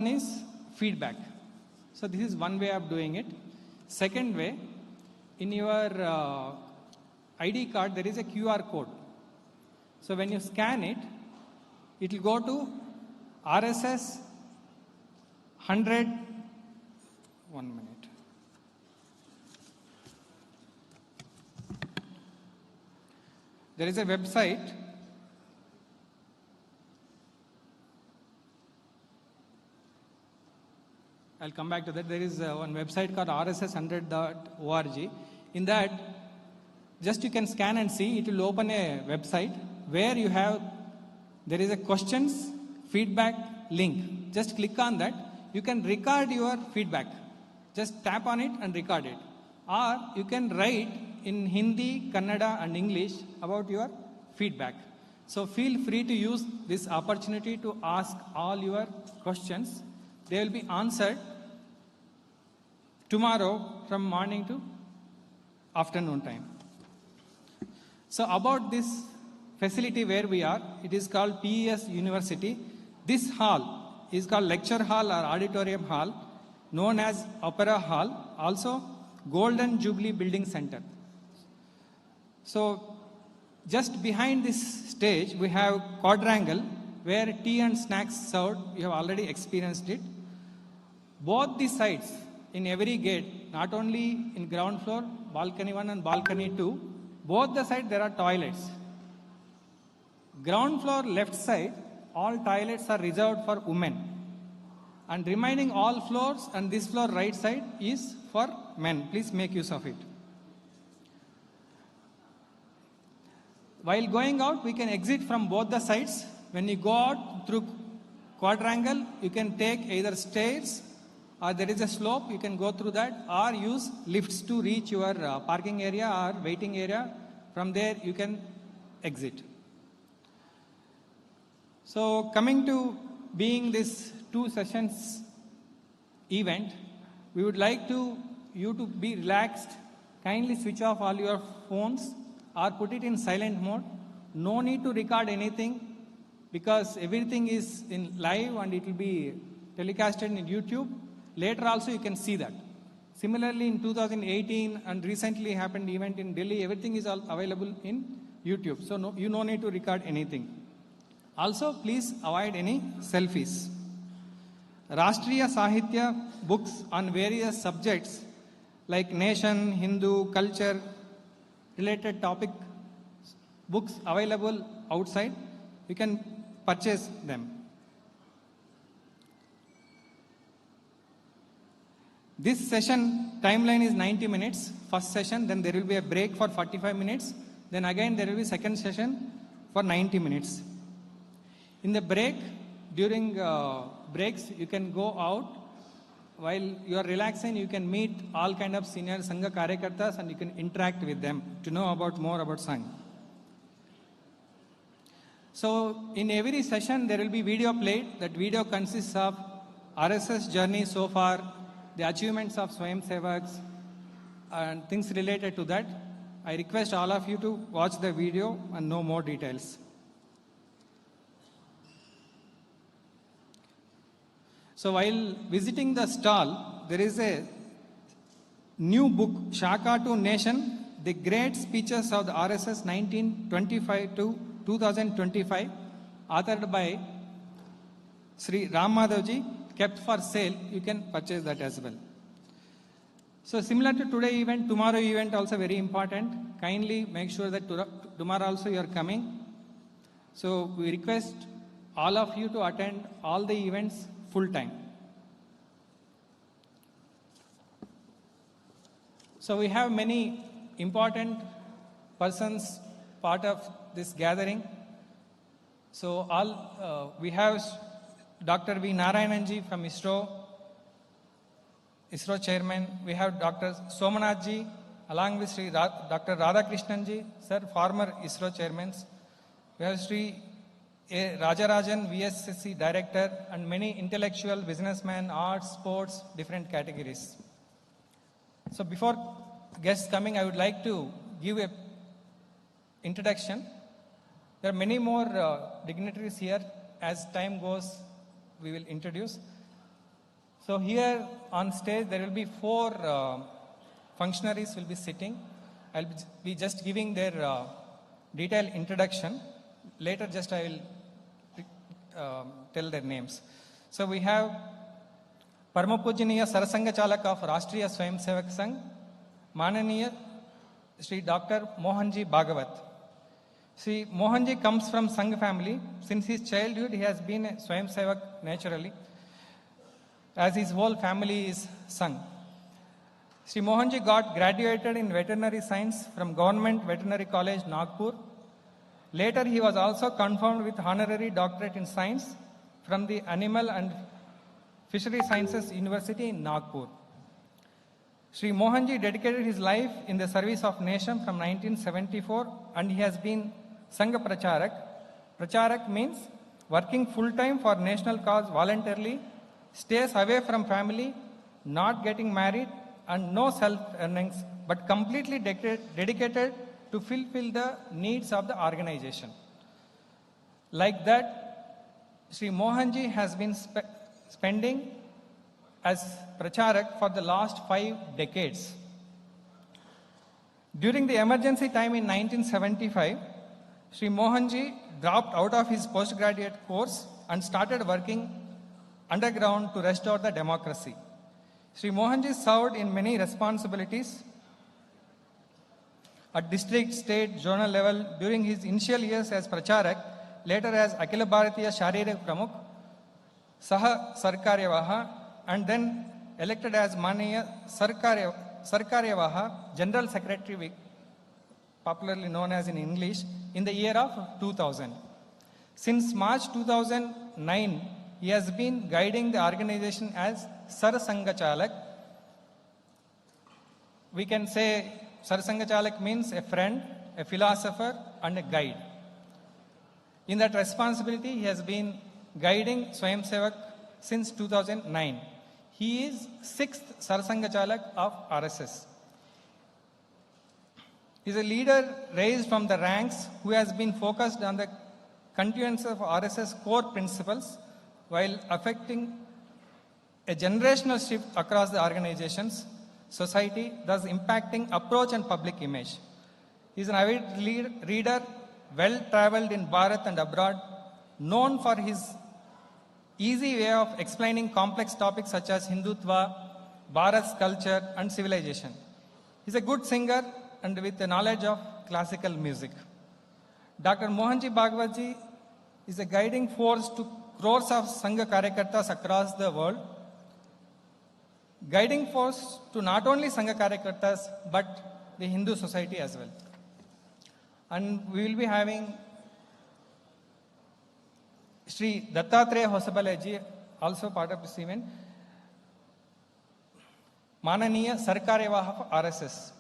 is feedback. So this is one way of doing it. Second way, in your ID card there is a QR code. So when you scan it, it will go to RSS 100. 1 minute. There is a website. I'll come back to that. There is one website called rss100.org. In that, just you can scan and see. It will open a website where you have, there is a questions, feedback link. Just click on that. You can record your feedback. Just tap on it and record it. Or you can write in Hindi, Kannada and English about your feedback. So feel free to use this opportunity to ask all your questions. They will be answered tomorrow from morning to afternoon time. So about this facility where we are, it is called PES University. This hall is called Lecture Hall or Auditorium Hall, known as Opera Hall, also Golden Jubilee Building Center. So just behind this stage, we have quadrangle where tea and snacks served. You have already experienced it. Both the sides, in every gate, not only in ground floor, balcony 1 and balcony 2, both the sides there are toilets. Ground floor left side, all toilets are reserved for women. And remaining all floors and this floor right side is for men. Please make use of it. While going out, we can exit from both the sides. When you go out through quadrangle, you can take either stairs or there is a slope, you can go through that, or use lifts to reach your parking area or waiting area. From there, you can exit. So coming to being this 2 sessions event, we would like you to be relaxed. Kindly switch off all your phones or put it in silent mode. No need to record anything because everything is in live and it will be telecasted in YouTube. Later also you can see that. Similarly in 2018 and recently happened event in Delhi, everything is all available in YouTube. So you no need to record anything. Also please avoid any selfies. Rashtriya Sahitya books on various subjects like nation, Hindu, culture, related topic books available outside. You can purchase them. This session timeline is 90 minutes, first session, then there will be a break for 45 minutes, then again there will be second session for 90 minutes. In the break, during breaks, you can go out. While you are relaxing, you can meet all kind of senior Sangha Karyakartas and you can interact with them to know more about Sangh. So in every session, there will be video played. That video consists of RSS journey so far, the achievements of Swayam Sevaks and things related to that. I request all of you to watch the video and know more details. So while visiting the stall, there is a new book, Shaka to Nation, the Great Speeches of the RSS 1925 to 2025, authored by Sri Ram Madhavji, kept for sale. You can purchase that as well. So similar to today event, tomorrow event also very important. Kindly make sure that tomorrow also you are coming. So we request all of you to attend all the events full time. So we have many important persons part of this gathering. So we have Dr. V. Narayananji from ISRO chairman. We have Dr. Somanathji along with Sri Dr. Radhakrishnanji, sir, former ISRO chairman. We have Sri Rajarajan, VSSC director, and many intellectual, businessmen, arts, sports, different categories. So before guests coming, I would like to give a introduction. There are many more dignitaries here. As time goes, we will introduce. So here on stage there will be four functionaries will be sitting. I'll be just giving their detailed introduction. Later just I will tell their names. So we have Parmapujaniya Sarsanghchalak of Rashtriya Swayamsevak Sangh, Mananiya Sri Dr. Mohanji Bhagwat. Sri Mohanji comes from Sangh family. Since his childhood he has been a Swayamsevak naturally, as his whole family is Sangh. Sri Mohanji got graduated in veterinary science from Government Veterinary College, Nagpur. Later he was also confirmed with honorary doctorate in science from the Animal and Fishery Sciences University in Nagpur. Sri Mohanji dedicated his life in the service of nation from 1974 and he has been Sangha Pracharak. Pracharak means working full-time for national cause voluntarily, stays away from family, not getting married and no self-earnings, but completely dedicated to fulfill the needs of the organization. Like that, Sri Mohanji has been spending as Pracharak for the last 5 decades. During the emergency time in 1975, Sri Mohanji dropped out of his postgraduate course and started working underground to restore the democracy. Sri Mohanji served in many responsibilities at district, state, zonal level during his initial years as Pracharak, later as Akhila Bharatiya Sharirik Pramukh, Saha Sarkaryawaha, and then elected as Maniya Sarkaryawaha, General Secretary, popularly known as in English, in the year of 2000. Since March 2009, he has been guiding the organization as Sarsanghchalak. We can say Sarsanghchalak means a friend, a philosopher, and a guide. In that responsibility, he has been guiding Swayamsevak since 2009. He is 6th Sarsanghchalak of RSS. He is a leader raised from the ranks who has been focused on the continuance of RSS core principles while affecting a generational shift across the organizations, society, thus impacting approach and public image. He is an avid reader, well-traveled in Bharat and abroad, known for his easy way of explaining complex topics such as Hindutva, Bharat's culture and civilization. He is a good singer and with a knowledge of classical music. Dr. Mohanji Bhagwatji is a guiding force to crores of Sangha Karyakartas across the world, guiding force to not only Sangha Karyakartas but the Hindu society as well. And we will be having Sri Dattatreya Hosabaleji, also part of this event, Mananiya Sarkaryawaha of RSS.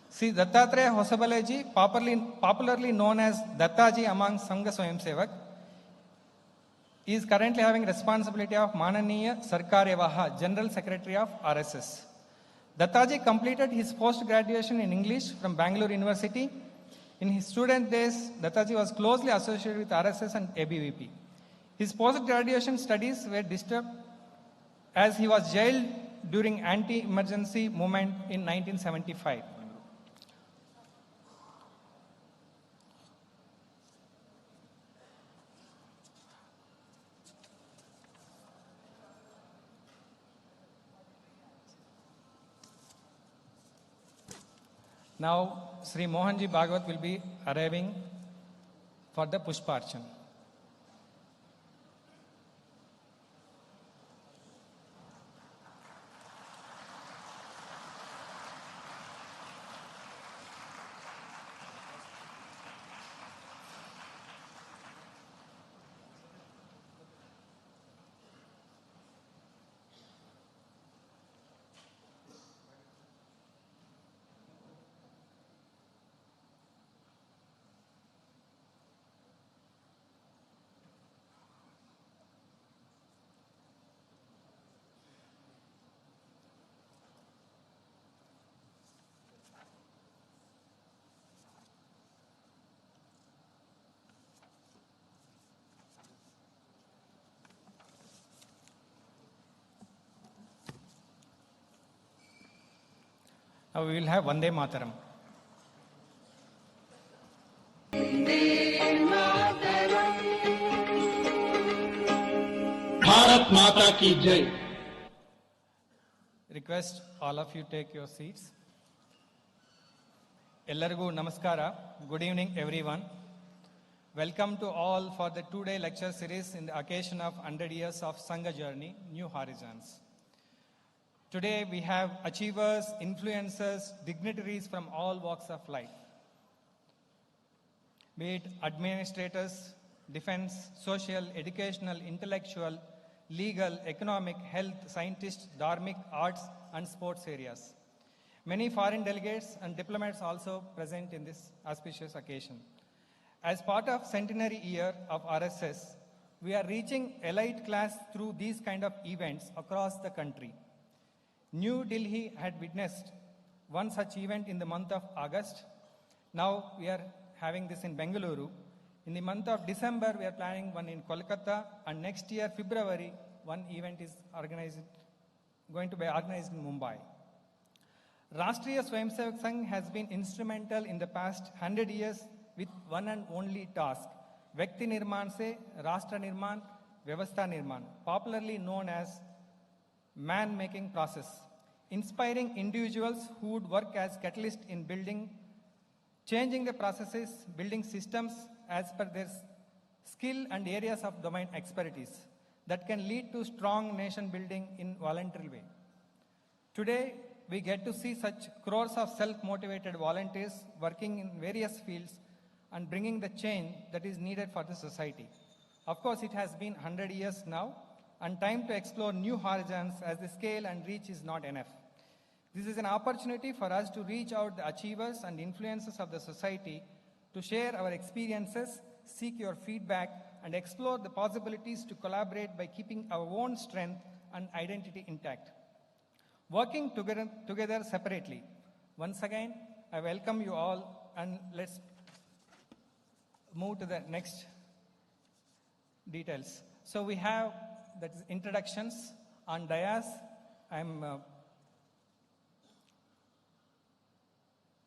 Sri Dattatreya Hosabaleji, popularly known as Dattaji among Sangha Swayamsevak, is currently having responsibility of Mananiya Sarkaryawaha, General Secretary of RSS. Dattaji completed his post-graduation in English from Bengaluru University. In his student days, Dattaji was closely associated with RSS and ABVP. His post-graduation studies were disturbed as he was jailed during anti-emergency movement in 1975. Now, Sri Mohanji Bhagwat will be arriving for the Pushparchan. Now we will have Vande Mataram. Bharat माता की जय. Request all of you take your seats. Ellargu namaskara. Good evening, everyone. Welcome to all for the two-day lecture series in the occasion of 100 years of Sangha journey, New Horizons. Today we have achievers, influencers, dignitaries from all walks of life. Be it administrators, defense, social, educational, intellectual, legal, economic, health, scientists, dharmic, arts and sports areas. Many foreign delegates and diplomats also present in this auspicious occasion. As part of centenary year of RSS, we are reaching elite class through these kind of events across the country. New Delhi had witnessed one such event in the month of August. Now we are having this in Bengaluru. In the month of December, we are planning one in Kolkata, and next year, February, one event is going to be organized in Mumbai. Rashtriya Swayamsevak Sangh has been instrumental in the past 100 years with one and only task, Vyakti Nirman se Rashtra Nirman, Vyavastha Nirman, popularly known as man-making process, inspiring individuals who would work as catalyst in changing the processes, building systems as per their skill and areas of domain expertise that can lead to strong nation building in voluntary way. Today, we get to see such crores of self-motivated volunteers working in various fields and bringing the change that is needed for the society. Of course, it has been 100 years now, and time to explore new horizons as the scale and reach is not enough. This is an opportunity for us to reach out the achievers and influencers of the society to share our experiences, seek your feedback, and explore the possibilities to collaborate by keeping our own strength and identity intact. Working together separately. Once again, I welcome you all, and let's move to the next details. So we have that is introductions on dais. I'm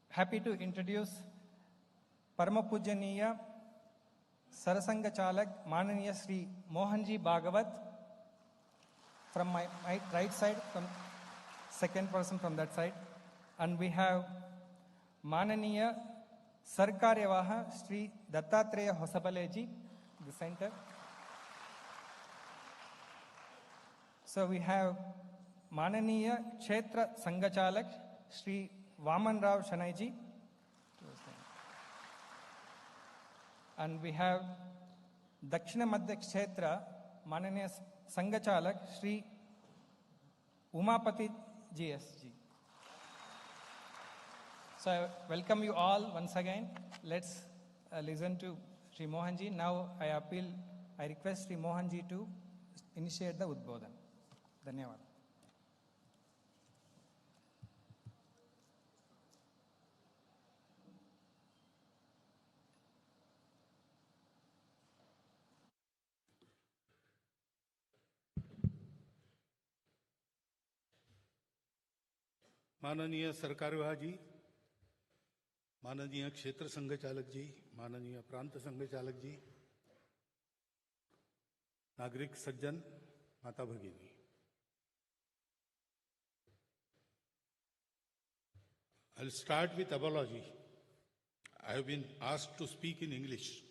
happy to introduce Parama Pujaniya Sarsanghchalak Mananiya Sri Mohanji Bhagwat from my right side, from second person from that side, and we have Mananiya Sarkaryawaha Sri Dattatreya Hosapaleji, the center. So we have Mananiya Kshetra Sanghchalak Sri Vaman Rao Shanaiji, and we have Dakshina Madhya Kshetra Mananiya Sanghchalak Sri Umapati GSG. So I welcome you all once again. Let's listen to Sri Mohanji. Now I request Sri Mohanji to initiate the Udbodhan. Dhanyawad. माननीय सरकारवाह जी, माननीय क्षेत्र संघ चालक जी, माननीय प्रांत संघ चालक जी, नागरिक सज्जन, माता भगिनी, I'll start with apology. I have been asked to speak in English,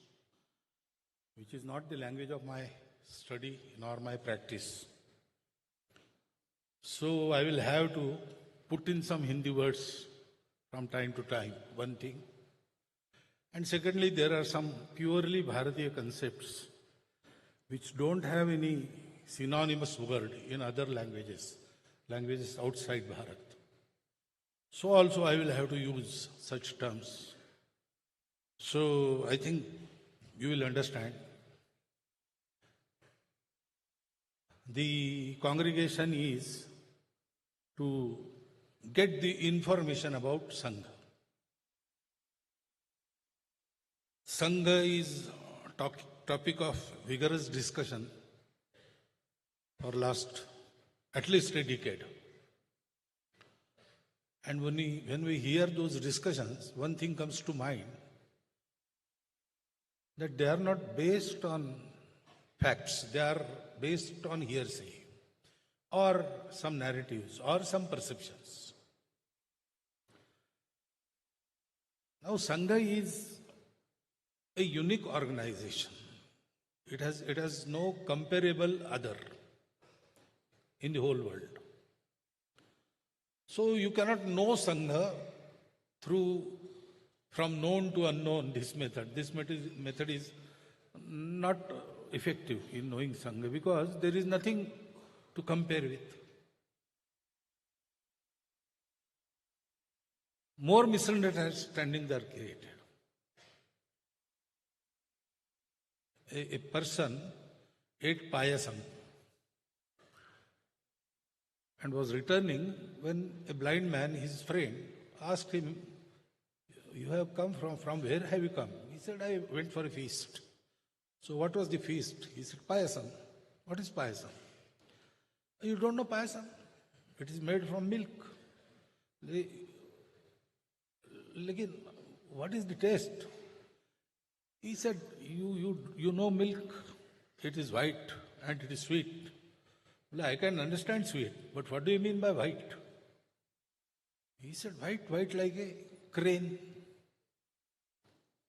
which is not the language of my study nor my practice. So I will have to put in some Hindi words from time to time, one thing. And secondly, there are some purely Bharatiya concepts which don't have any synonymous word in other languages outside Bharat. So also I will have to use such terms. So I think you will understand. The congregation is to get the information about Sangh. Sangh is a topic of vigorous discussion for last at least a decade. And when we hear those discussions, one thing comes to mind, that they are not based on facts, they are based on hearsay or some narratives or some perceptions. Now, Sangha is a unique organization. It has no comparable other in the whole world. So you cannot know Sangha from known to unknown, this method. This method is not effective in knowing Sangha because there is nothing to compare with. More misunderstandings are created. A person ate payasam and was returning when a blind man, his friend, asked him, "You have come from where have you come?" He said, "I went for a feast." So what was the feast? He said, "Payasam." What is payasam? You don't know payasam? It is made from milk. Lekin, what is the taste? He said, you know milk, it is white and it is sweet. Well, I can understand sweet, but what do you mean by white? He said, white like a crane.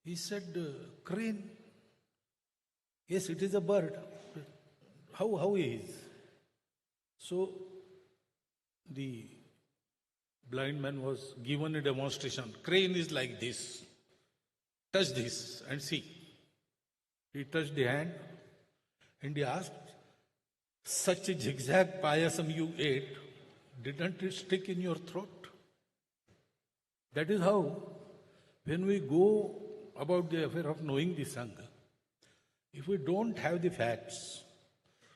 He said, crane? Yes, it is a bird. How is? So, the blind man was given a demonstration. Crane is like this. Touch this and see. He touched the hand and he asked, "Such a zigzag payasam you ate, didn't it stick in your throat?" That is how, when we go about the affair of knowing the Sangha, if we don't have the facts,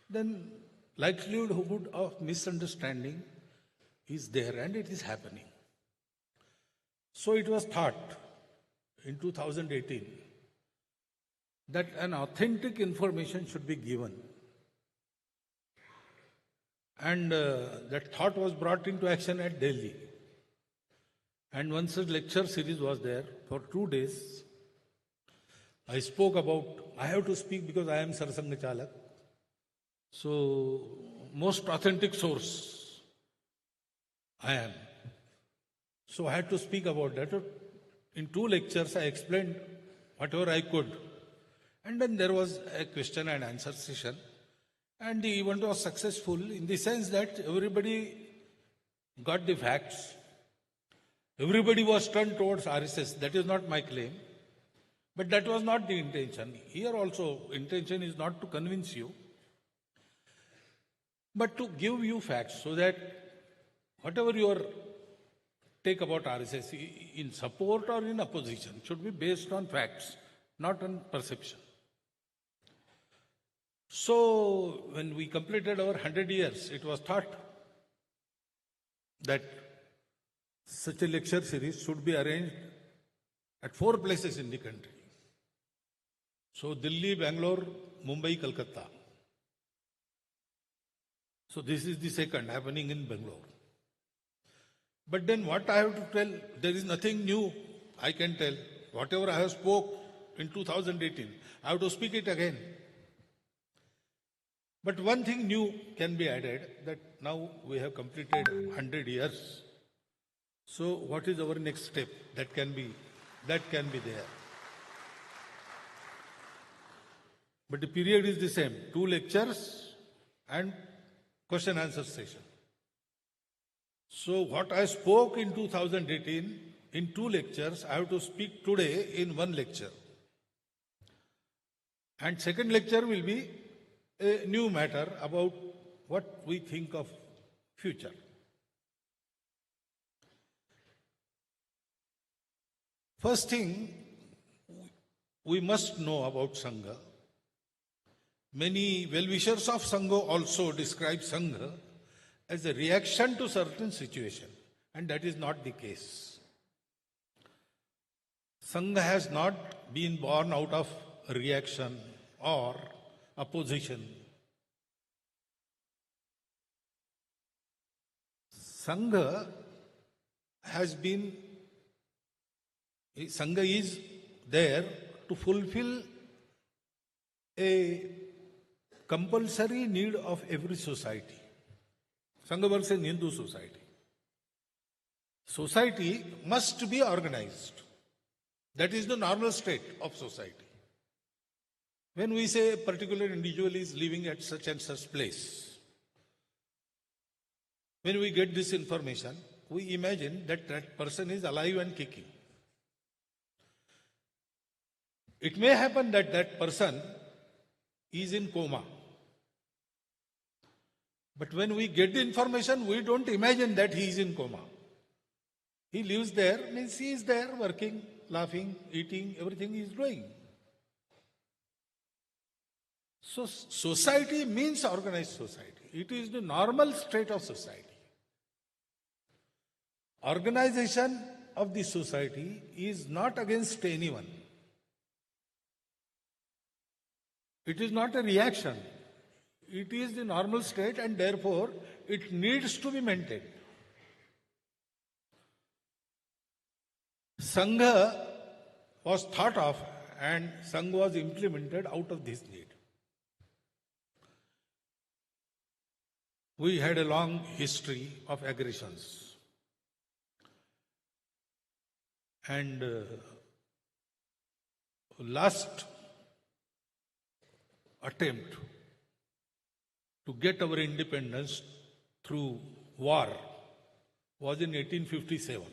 then likelihood of misunderstanding is there and it is happening. So it was thought in 2018 that an authentic information should be given. And that thought was brought into action at Delhi. And one such lecture series was there for 2 days. I spoke about, I have to speak because I am Sarsanghchalak. So, most authentic source I am. So I had to speak about that. In 2 lectures, I explained whatever I could. And then there was a question and answer session. And the event was successful in the sense that everybody got the facts. Everybody was turned towards RSS. That is not my claim. But that was not the intention. Here also, intention is not to convince you, but to give you facts so that whatever your take about RSS in support or in opposition should be based on facts, not on perception. So, when we completed our 100 years, it was thought that such a lecture series should be arranged at 4 places in the country. So, Delhi, Bangalore, Mumbai, Kolkata. So, this is the second happening in Bangalore. But then what I have to tell, there is nothing new I can tell. Whatever I have spoke in 2018, I have to speak it again. But one thing new can be added, that now we have completed 100 years. So what is our next step? That can be there. But the period is the same, 2 lectures and question answer session. So what I spoke in 2018 in 2 lectures, I have to speak today in 1 lecture. And second lecture will be a new matter about what we think of future. First thing, we must know about Sangha. Many well-wishers of Sangha also describe Sangha as a reaction to certain situation, and that is not the case. Sangha has not been born out of reaction or opposition. Sangha has been, Sangha is there to fulfill a compulsory need of every society. Sangha works in Hindu society. Society must be organized. That is the normal state of society. When we say a particular individual is living at such and such place, when we get this information, we imagine that that person is alive and kicking. It may happen that that person is in coma. But when we get the information, we don't imagine that he is in coma. He lives there, means he is there working, laughing, eating, everything he is doing. So society means organized society. It is the normal state of society. Organization of the society is not against anyone. It is not a reaction. It is the normal state and therefore it needs to be maintained. Sangha was thought of and Sangha was implemented out of this need. We had a long history of aggressions. And last attempt to get our independence through war was in 1857.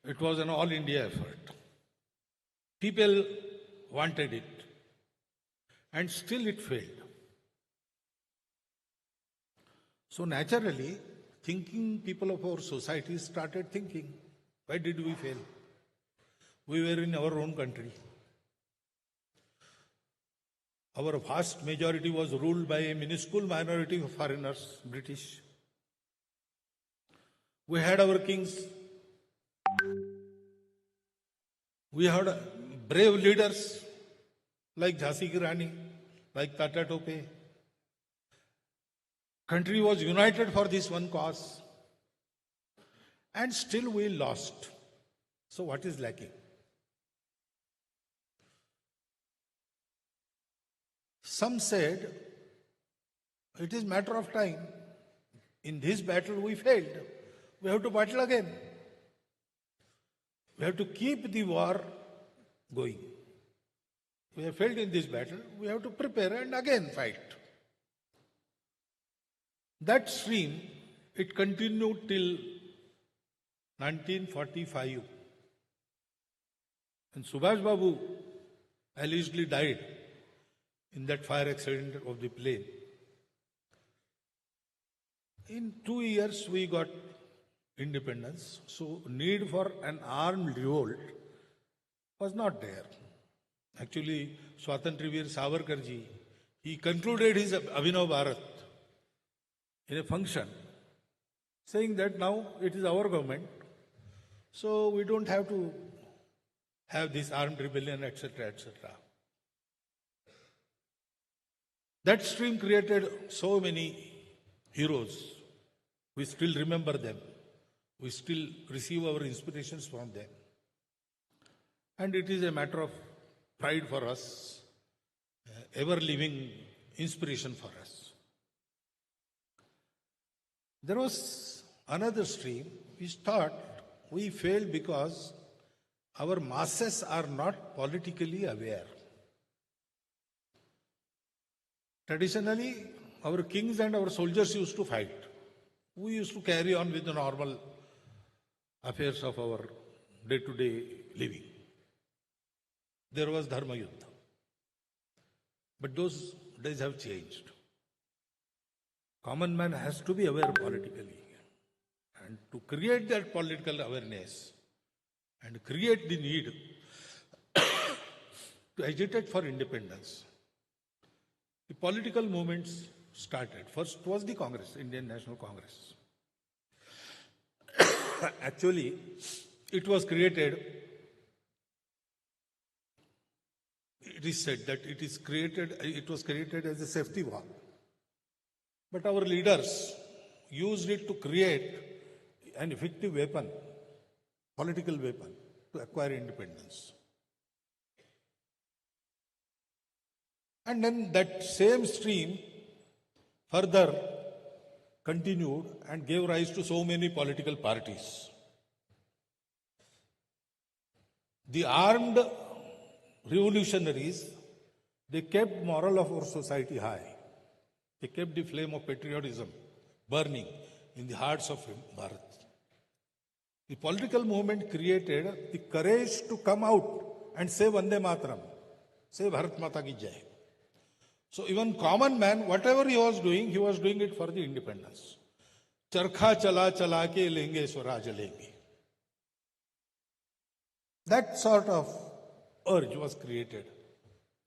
It was an all-India effort. People wanted it, and still it failed. So naturally, thinking people of our society started thinking, why did we fail? We were in our own country. Our vast majority was ruled by a minuscule minority of foreigners, British. We had our kings. We had brave leaders like Jhansi ki Rani, like Tata Tope. Country was united for this one cause. And still we lost. So what is lacking? Some said, it is matter of time. In this battle we failed. We have to battle again. We have to keep the war going. We have failed in this battle. We have to prepare and again fight. That stream, it continued till 1945. And Subhash Babu allegedly died in that fire accident of the plane. In 2 years, we got independence. So need for an armed revolt was not there. Actually, Swatantriya Savarkarji, he concluded his Abhinav Bharat in a function, saying that now it is our government, so we don't have to have this armed rebellion, etc., etc. That stream created so many heroes. We still remember them. We still receive our inspirations from them. And it is a matter of pride for us, ever-living inspiration for us. There was another stream which thought we failed because our masses are not politically aware. Traditionally, our kings and our soldiers used to fight. We used to carry on with the normal affairs of our day-to-day living. There was Dharma Yuddha. But those days have changed. Common man has to be aware politically. And to create that political awareness and create the need to agitate for independence, the political movements started. First was the Congress, Indian National Congress. Actually, it was created, it is said that it was created as a safety valve. But our leaders used it to create an effective weapon, political weapon, to acquire independence. And then that same stream further continued and gave rise to so many political parties. The armed revolutionaries, they kept moral of our society high. They kept the flame of patriotism burning in the hearts of Bharat. The political movement created the courage to come out and say Vande Mataram, say Bharat Mata Ki Jai. So even common man, whatever he was doing it for the independence. Charkha chala chala ke lenge swaraj lenge. That sort of urge was created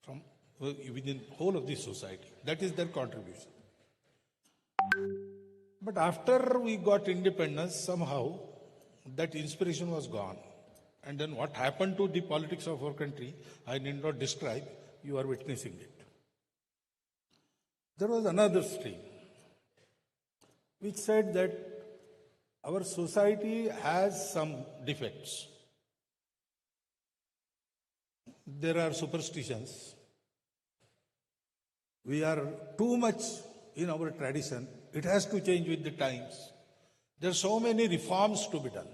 from within whole of the society. That is their contribution. But after we got independence, somehow that inspiration was gone. And then what happened to the politics of our country, I need not describe, you are witnessing it. There was another stream which said that our society has some defects. There are superstitions. We are too much in our tradition. It has to change with the times. There are so many reforms to be done.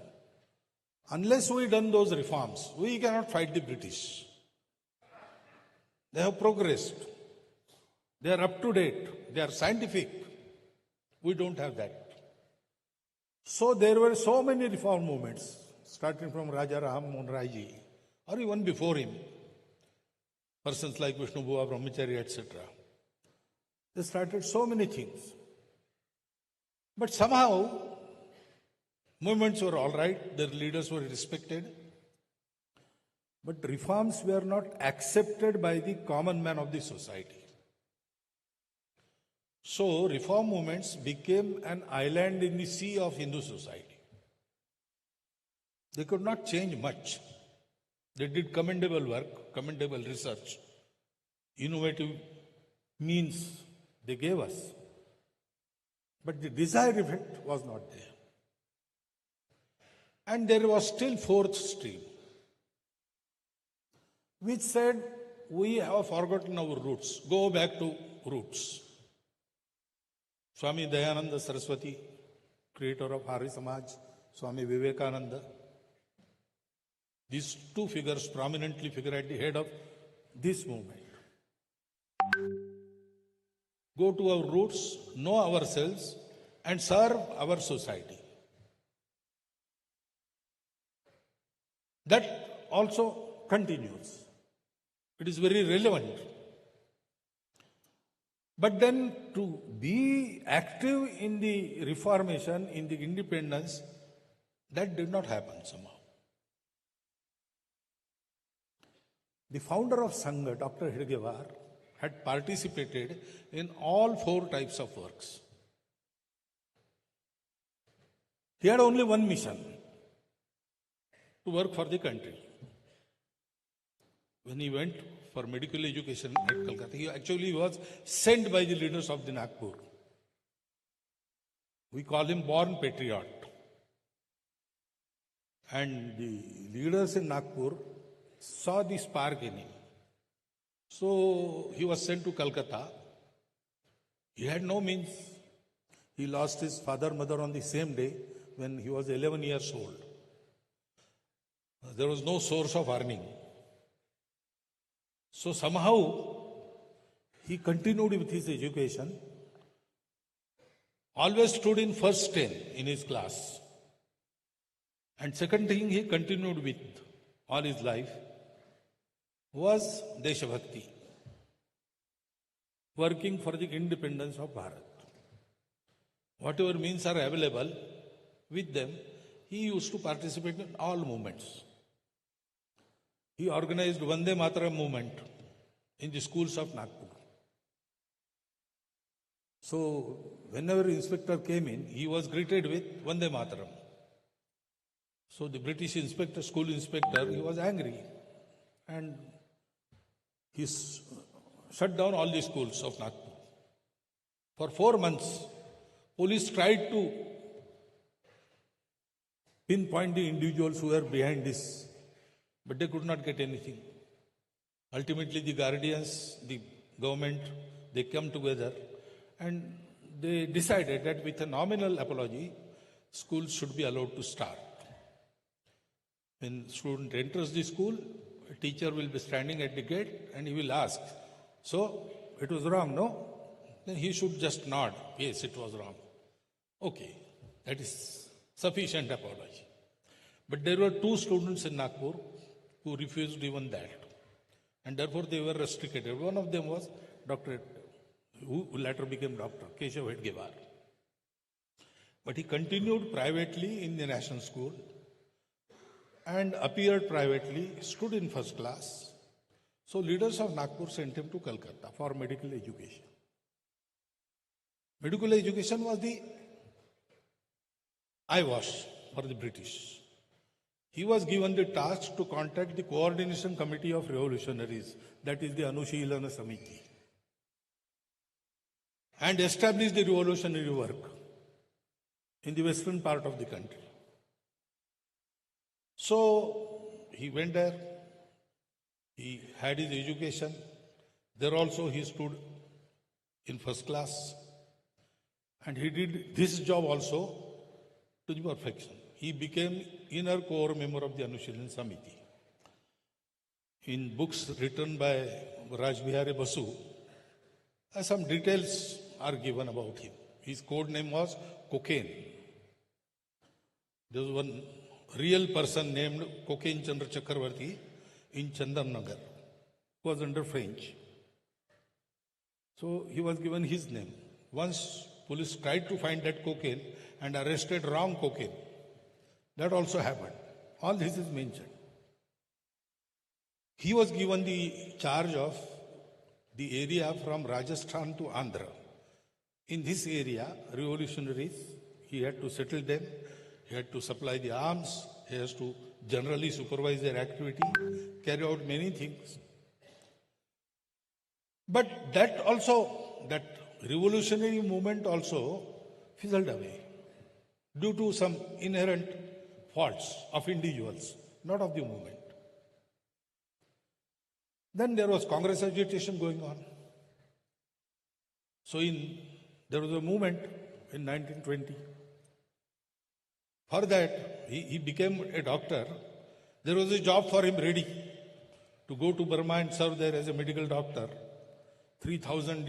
Unless we done those reforms, we cannot fight the British. They have progressed. They are up to date. They are scientific. We don't have that. So there were so many reform movements, starting from Raja Ram Mohan Rai, or even before him. Persons like Vishnu Bua, Brahmachari, etc. They started so many things. But somehow, movements were all right, their leaders were respected. But reforms were not accepted by the common man of the society. So, reform movements became an island in the sea of Hindu society. They could not change much. They did commendable work, commendable research, innovative means they gave us. But the desired effect was not there. And there was still fourth stream, which said, we have forgotten our roots. Go back to roots. Swami Dayananda Saraswati, creator of Arya Samaj, Swami Vivekananda. These two figures prominently figure at the head of this movement. Go to our roots, know ourselves, and serve our society. That also continues. It is very relevant. But then to be active in the reformation, in the independence, that did not happen somehow. The founder of Sangh, Dr. Hedgewar, had participated in all four types of works. He had only one mission, to work for the country. When he went for medical education at Calcutta, he actually was sent by the leaders of the Nagpur. We call him born patriot. And the leaders in Nagpur saw the spark in him. So he was sent to Calcutta. He had no means. He lost his father, mother on the same day when he was 11 years old. There was no source of earning. So somehow he continued with his education, always stood in first 10 in his class. And second thing he continued with all his life was Deshabhakti, working for the independence of Bharat. Whatever means are available with them, he used to participate in all movements. He organized Vande Mataram movement in the schools of Nagpur. So, whenever inspector came in, he was greeted with Vande Mataram. So, the British inspector, school inspector, he was angry. And he shut down all the schools of Nagpur. For 4 months, Police tried to pinpoint the individuals who were behind this, but they could not get anything. Ultimately, the guardians, the government, they come together and they decided that with a nominal apology, schools should be allowed to start. When student enters the school, a teacher will be standing at the gate and he will ask, so it was wrong, no? Then he should just nod, yes, it was wrong. Okay, that is sufficient apology. But there were 2 students in Nagpur who refused even that. And therefore they were restricted. One of them was Dr. who later became Dr. Keshav Hedgewar. But he continued privately in the national school and appeared privately, stood in first class. So leaders of Nagpur sent him to Calcutta for medical education. Medical education was the eyewash for the British. He was given the task to contact the Coordination Committee of Revolutionaries, that is the Anushilana Samiti, and establish the revolutionary work in the western part of the country. So he went there, he had his education. There also he stood in first class, and he did this job also to the perfection. He became inner core member of the Anushilana Samiti. In books written by Rajbihari Basu, some details are given about him. His code name was Cocaine. There was one real person named Cocaine Chandra Chakravarti in Chandannagar, who was under French. So he was given his name. Once police tried to find that cocaine and arrested wrong cocaine. That also happened. All this is mentioned. He was given the charge of the area from Rajasthan to Andhra. In this area, revolutionaries, he had to settle them, he had to supply the arms, he has to generally supervise their activity, carry out many things. But that revolutionary movement also fizzled away due to some inherent faults of individuals, not of the movement. Then there was Congress agitation going on. So there was a movement in 1920. For that, he became a doctor. There was a job for him ready to go to Burma and serve there as a medical doctor. 3,000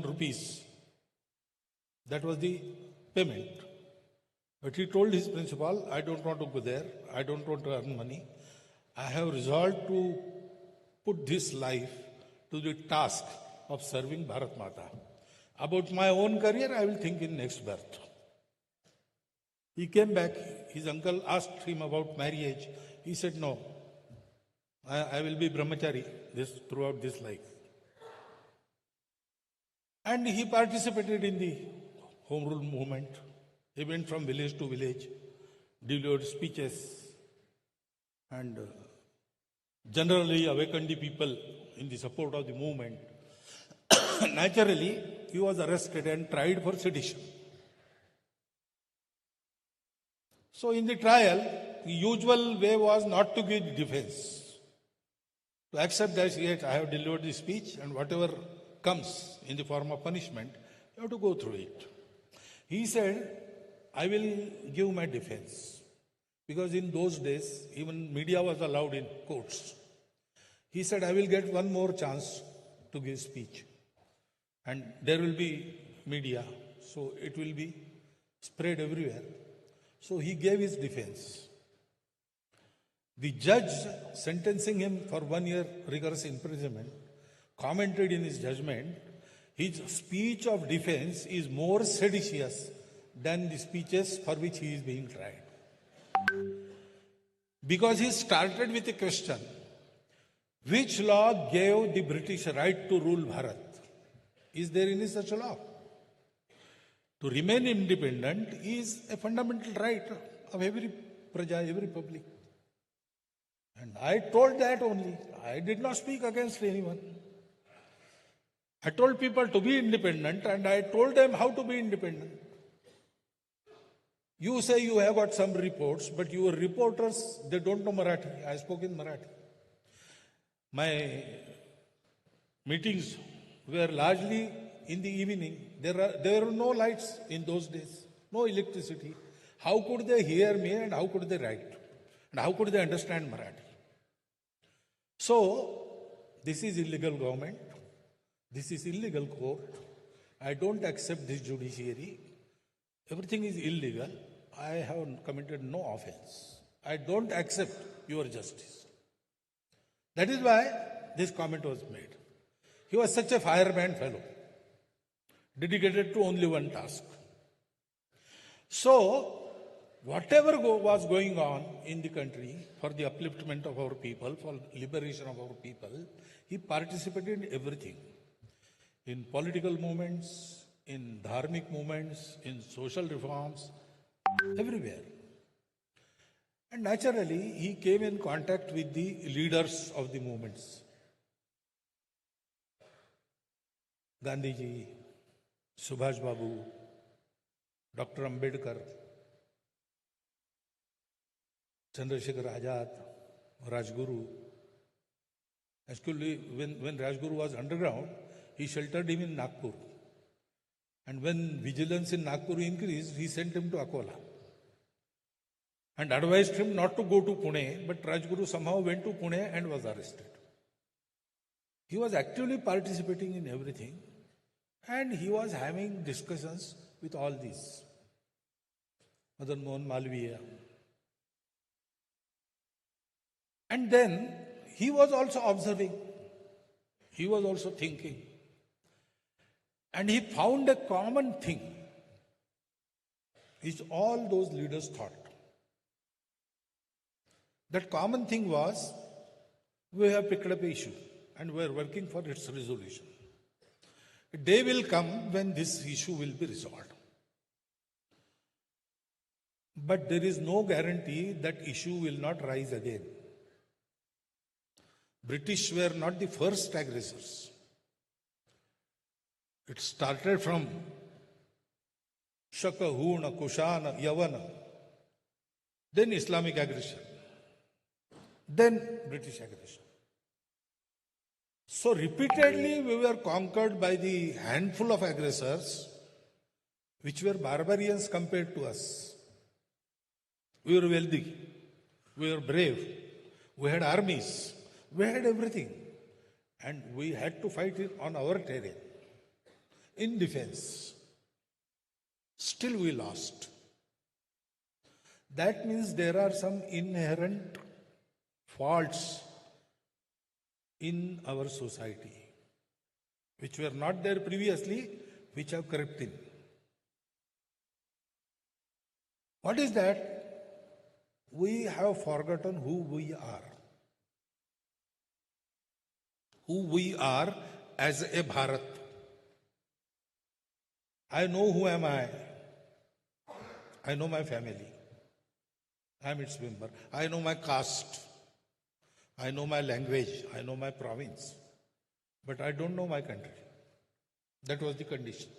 rupees. That was the payment. But he told his principal, I don't want to go there. I don't want to earn money. I have resolved to put this life to the task of serving Bharat Mata. About my own career, I will think in next birth. He came back. His uncle asked him about marriage. He said, no, I will be brahmachari throughout this life. And he participated in the Home Rule movement. He went from village to village, delivered speeches, and generally awakened the people in the support of the movement. Naturally, he was arrested and tried for sedition. So in the trial, the usual way was not to give defense. To accept that, yes, I have delivered the speech and whatever comes in the form of punishment, you have to go through it. He said, I will give my defense. Because in those days, even media was allowed in courts. He said, I will get one more chance to give speech. And there will be media, so it will be spread everywhere. So he gave his defense. The judge sentencing him for 1 year rigorous imprisonment commented in his judgment, his speech of defense is more seditious than the speeches for which he is being tried. Because he started with a question, which law gave the British right to rule Bharat? Is there any such law? To remain independent is a fundamental right of every praja, every public. And I told that only. I did not speak against anyone. I told people to be independent, and I told them how to be independent. You say you have got some reports, but your reporters, they don't know Marathi. I spoke in Marathi. My meetings were largely in the evening. There were no lights in those days, no electricity. How could they hear me and how could they write? And how could they understand Marathi? So, this is illegal government. This is illegal court. I don't accept this judiciary. Everything is illegal. I have committed no offense. I don't accept your justice. That is why this comment was made. He was such a fireman fellow, dedicated to only one task. So, whatever was going on in the country for the upliftment of our people, for liberation of our people, he participated in everything. In political movements, in dharmic movements, in social reforms, everywhere. And naturally, he came in contact with the leaders of the movements. Gandhiji, Subhash Babu, Dr. Ambedkar, Chandrasekhar Azad, Rajguru. Actually, when Rajguru was underground, he sheltered him in Nagpur. And when vigilance in Nagpur increased, he sent him to Akola and advised him not to go to Pune, but Rajguru somehow went to Pune and was arrested. He was actively participating in everything, and he was having discussions with all these. Madan Mohan Malviya. And then he was also observing, he was also thinking. And he found a common thing which all those leaders thought. That common thing was, we have picked up an issue and we are working for its resolution. A day will come when this issue will be resolved. But there is no guarantee that issue will not rise again. British were not the first aggressors. It started from Shaka, Huna, Kushana, Yavana, then Islamic aggression, then British aggression. So repeatedly we were conquered by the handful of aggressors which were barbarians compared to us. We were wealthy, we were brave, we had armies, we had everything, and we had to fight it on our terrain. In defense. Still we lost. That means there are some inherent faults in our society which were not there previously, which have crept in. What is that? We have forgotten who we are. Who we are as a Bharat. I know who am I. I know my family. I am its member. I know my caste. I know my language. I know my province. But I don't know my country. That was the condition.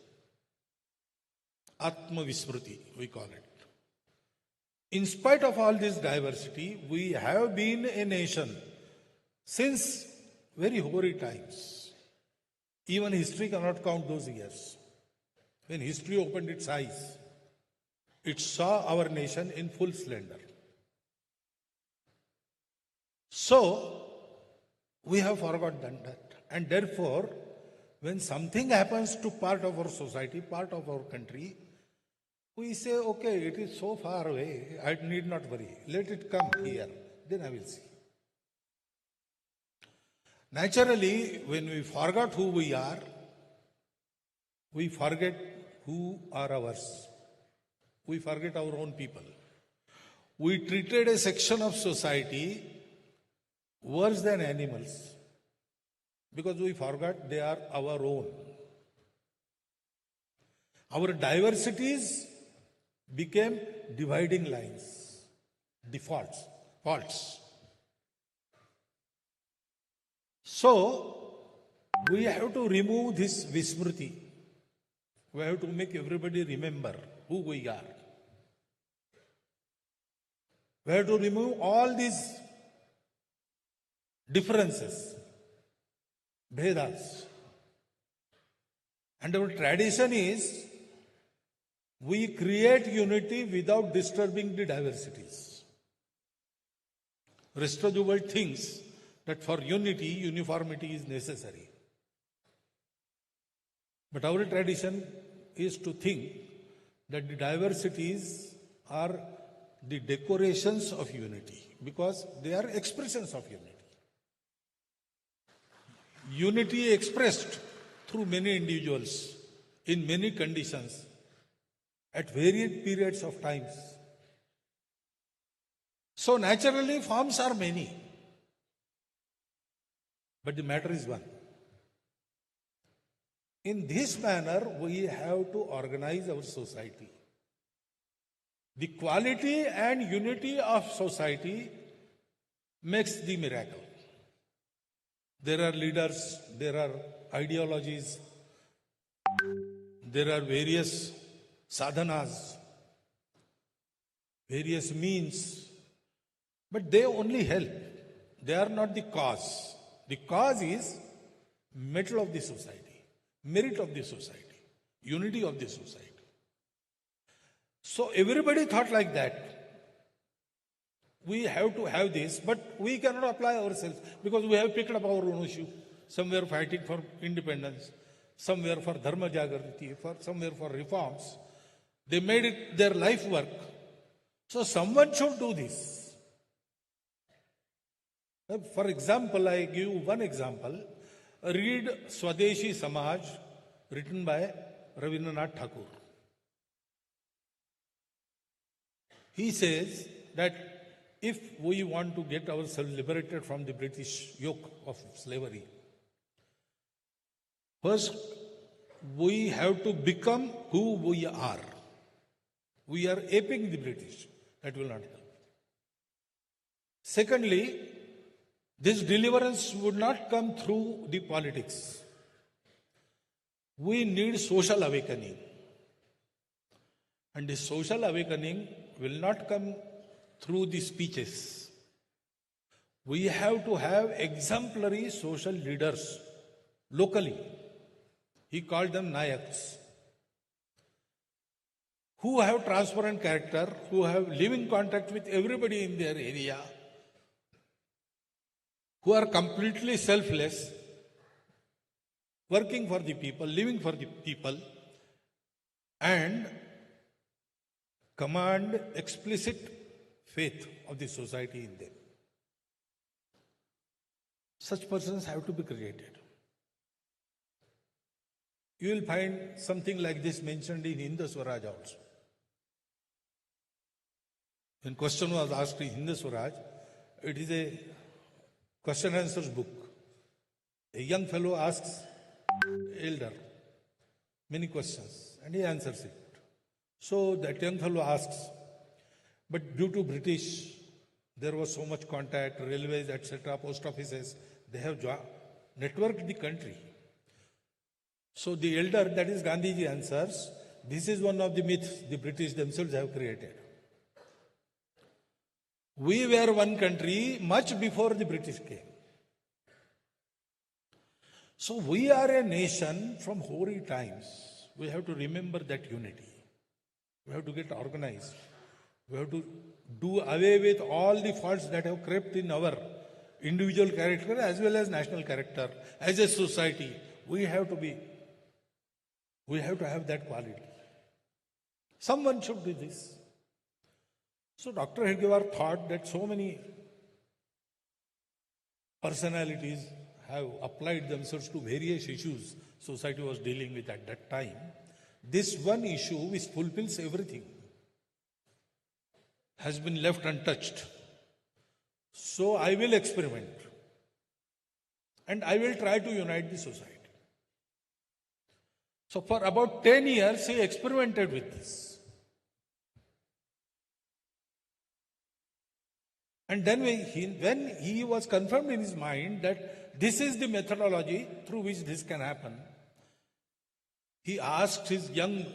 Atma Vismruti, we call it. In spite of all this diversity, we have been a nation since very hoary times. Even history cannot count those years. When history opened its eyes, it saw our nation in full splendor. So, we have forgotten that. And therefore, when something happens to part of our society, part of our country, we say, okay, it is so far away, I need not worry. Let it come here, then I will see. Naturally, when we forgot who we are, we forget who are ours. We forget our own people. We treated a section of society worse than animals because we forgot they are our own. Our diversities became dividing lines, defaults, faults. So, We have to remove this Vismriti. We have to make everybody remember who we are. We have to remove all these differences, Bhedas. And our tradition is we create unity without disturbing the diversities. Rest of the world thinks that for unity, uniformity is necessary. But our tradition is to think that the diversities are the decorations of unity because they are expressions of unity. Unity expressed through many individuals in many conditions at varied periods of times. So naturally forms are many. But the matter is one. In this manner, we have to organize our society. The quality and unity of society makes the miracle. There are leaders, there are ideologies, there are various sadhanas, various means, but they only help. They are not the cause. The cause is metal of the society, merit of the society, unity of the society. So everybody thought like that. We have to have this, but we cannot apply ourselves because we have picked up our own issue. Some were fighting for independence, some were for dharma jagrati, some were for reforms. They made it their life work. So someone should do this. For example, I give one example. Read Swadeshi Samaj, written by Rabindranath Tagore. He says that if we want to get ourselves liberated from the British yoke of slavery, first we have to become who we are. We are aping the British. That will not help. Secondly, this deliverance would not come through the politics. We need social awakening. And the social awakening will not come through the speeches. We have to have exemplary social leaders locally. He called them Nayaks, who have transparent character, who have living contact with everybody in their area, who are completely selfless, working for the people, living for the people, and command explicit faith of the society in them. Such persons have to be created. You will find something like this mentioned in Hindu Swaraj also. When question was asked in Hindu Swaraj, it is a question answers book. A young fellow asks elder many questions and he answers it. So that young fellow asks, but due to British, there was so much contact, railways, etc., post offices, they have networked the country. So the elder, that is Gandhiji, answers, this is one of the myths the British themselves have created. We were one country much before the British came. So we are a nation from hoary times. We have to remember that unity. We have to get organized. We have to do away with all the faults that have crept in our individual character as well as national character. As a society, we have to have that quality. Someone should do this. So Dr. Hedgewar thought that so many personalities have applied themselves to various issues society was dealing with at that time. This one issue which fulfills everything has been left untouched. So I will experiment and I will try to unite the society. So for about 10 years he experimented with this. And then when he was confirmed in his mind that this is the methodology through which this can happen. He asked his young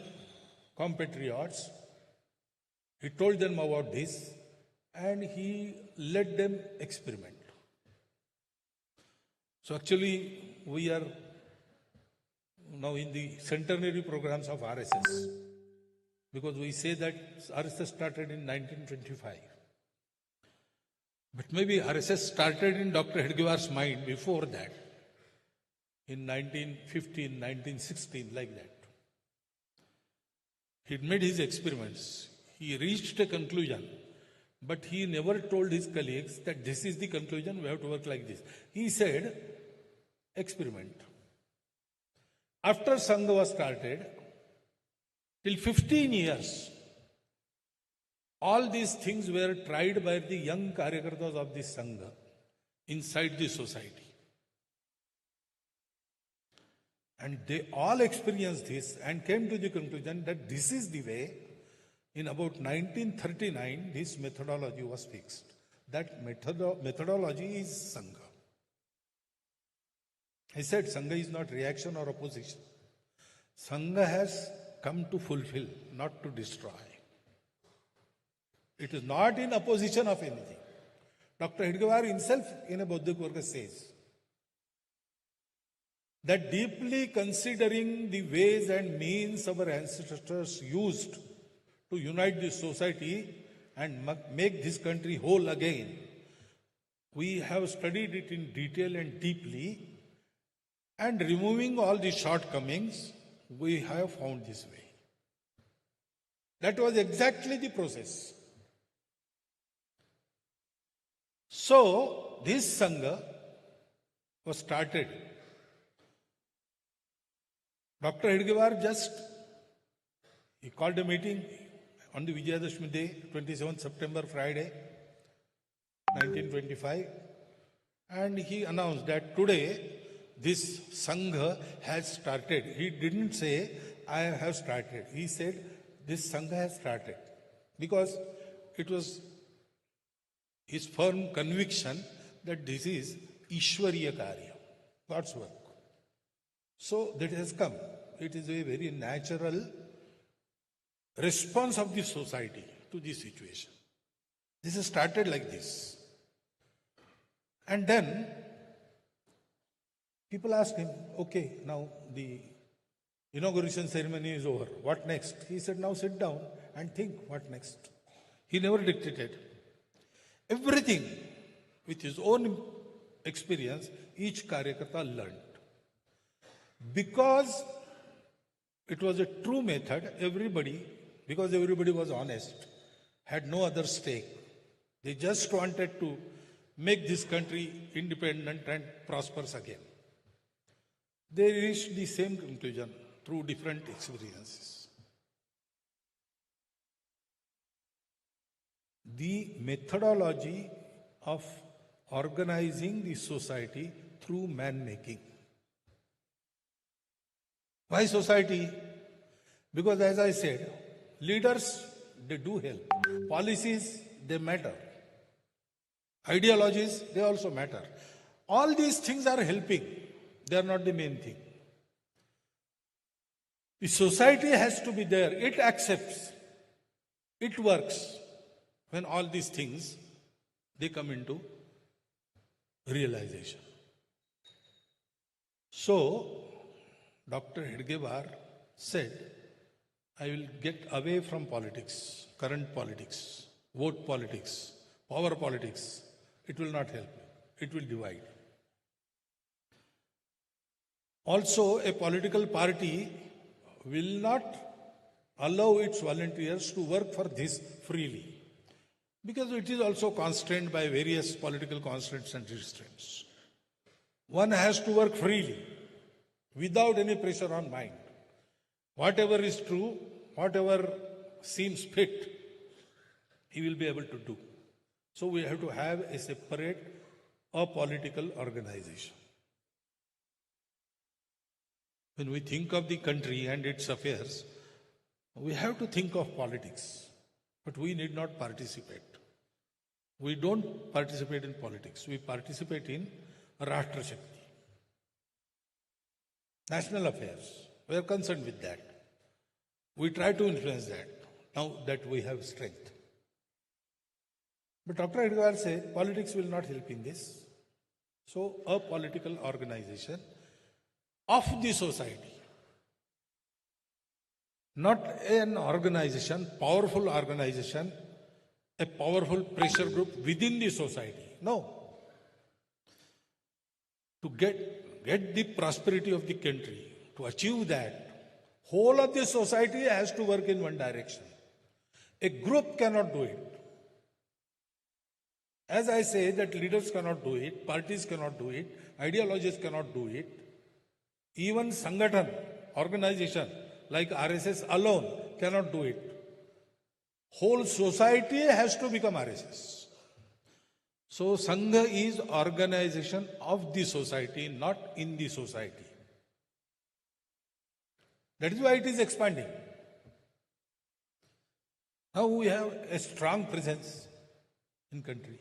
compatriots, he told them about this, and he let them experiment. So actually, we are now in the centenary programs of RSS, because we say that RSS started in 1925. But maybe RSS started in Dr. Hedgewar's mind before that, in 1915, 1916, like that. He made his experiments. He reached a conclusion, but he never told his colleagues that this is the conclusion, we have to work like this. He said, experiment. After Sangh was started, till 15 years, all these things were tried by the young Karyakartas of the Sangha inside the society. And they all experienced this and came to the conclusion that this is the way. In about 1939, this methodology was fixed. That methodology is Sangha. I said Sangha is not reaction or opposition. Sangha has come to fulfill, not to destroy. It is not in opposition of anything. Dr. Hedgewar himself in a Bauddhik Varga says that deeply considering the ways and means our ancestors used to unite this society and make this country whole again, we have studied it in detail and deeply, and removing all the shortcomings, we have found this way. That was exactly the process. So, this Sangha was started. Dr. Hedgewar he called a meeting on the Vijayadashmi day, 27th September, Friday, 1925, and he announced that today this Sangha has started. He didn't say, I have started. He said, this Sangha has started. Because it was his firm conviction that this is Ishwariya Karya, God's work. So that has come. It is a very natural response of the society to this situation. This has started like this. And then people asked him, okay, now the inauguration ceremony is over. What next? He said, now sit down and think what next. He never dictated. Everything with his own experience, each Karyakarta learned. Because it was a true method, because everybody was honest, had no other stake. They just wanted to make this country independent and prosperous again. They reached the same conclusion through different experiences. The methodology of organizing the society through man-making. Why society? Because as I said, leaders, they do help. Policies, they matter. Ideologies, they also matter. All these things are helping. They are not the main thing. The society has to be there. It accepts. It works. When all these things, they come into realization. So, Dr. Hedgewar said, I will get away from politics, current politics, vote politics, power politics. It will not help. It will divide. Also, a political party will not allow its volunteers to work for this freely, because it is also constrained by various political constraints and restraints. One has to work freely, without any pressure on mind. Whatever is true, whatever seems fit, he will be able to do. So we have to have a separate, apolitical organization. When we think of the country and its affairs, we have to think of politics, but we need not participate. We don't participate in politics. We participate in Rashtra Shakti. national affairs. We are concerned with that. We try to influence that now that we have strength. But Dr. Edgar said politics will not help in this. So a political organization of the society, not an organization, powerful organization, a powerful pressure group within the society. No. To get the prosperity of the country, to achieve that, whole of the society has to work in one direction. A group cannot do it. As I say that leaders cannot do it, parties cannot do it, ideologies cannot do it. Even Sangathan, organization like RSS alone cannot do it. Whole society has to become RSS. So Sangh is organization of the society, not in the society. That is why it is expanding. Now we have a strong presence in country.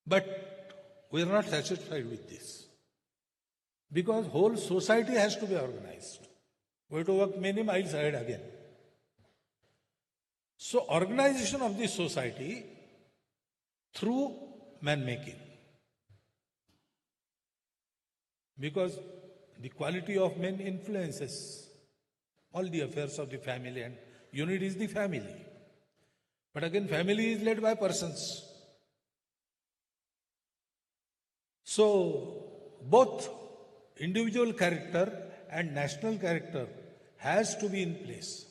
But we are not satisfied with this. Because whole society has to be organized. We have to work many miles ahead again. So organization of the society through man-making. Because the quality of men influences all the affairs of the family, and unit is the family. But again, family is led by persons. So both individual character and national character has to be in place.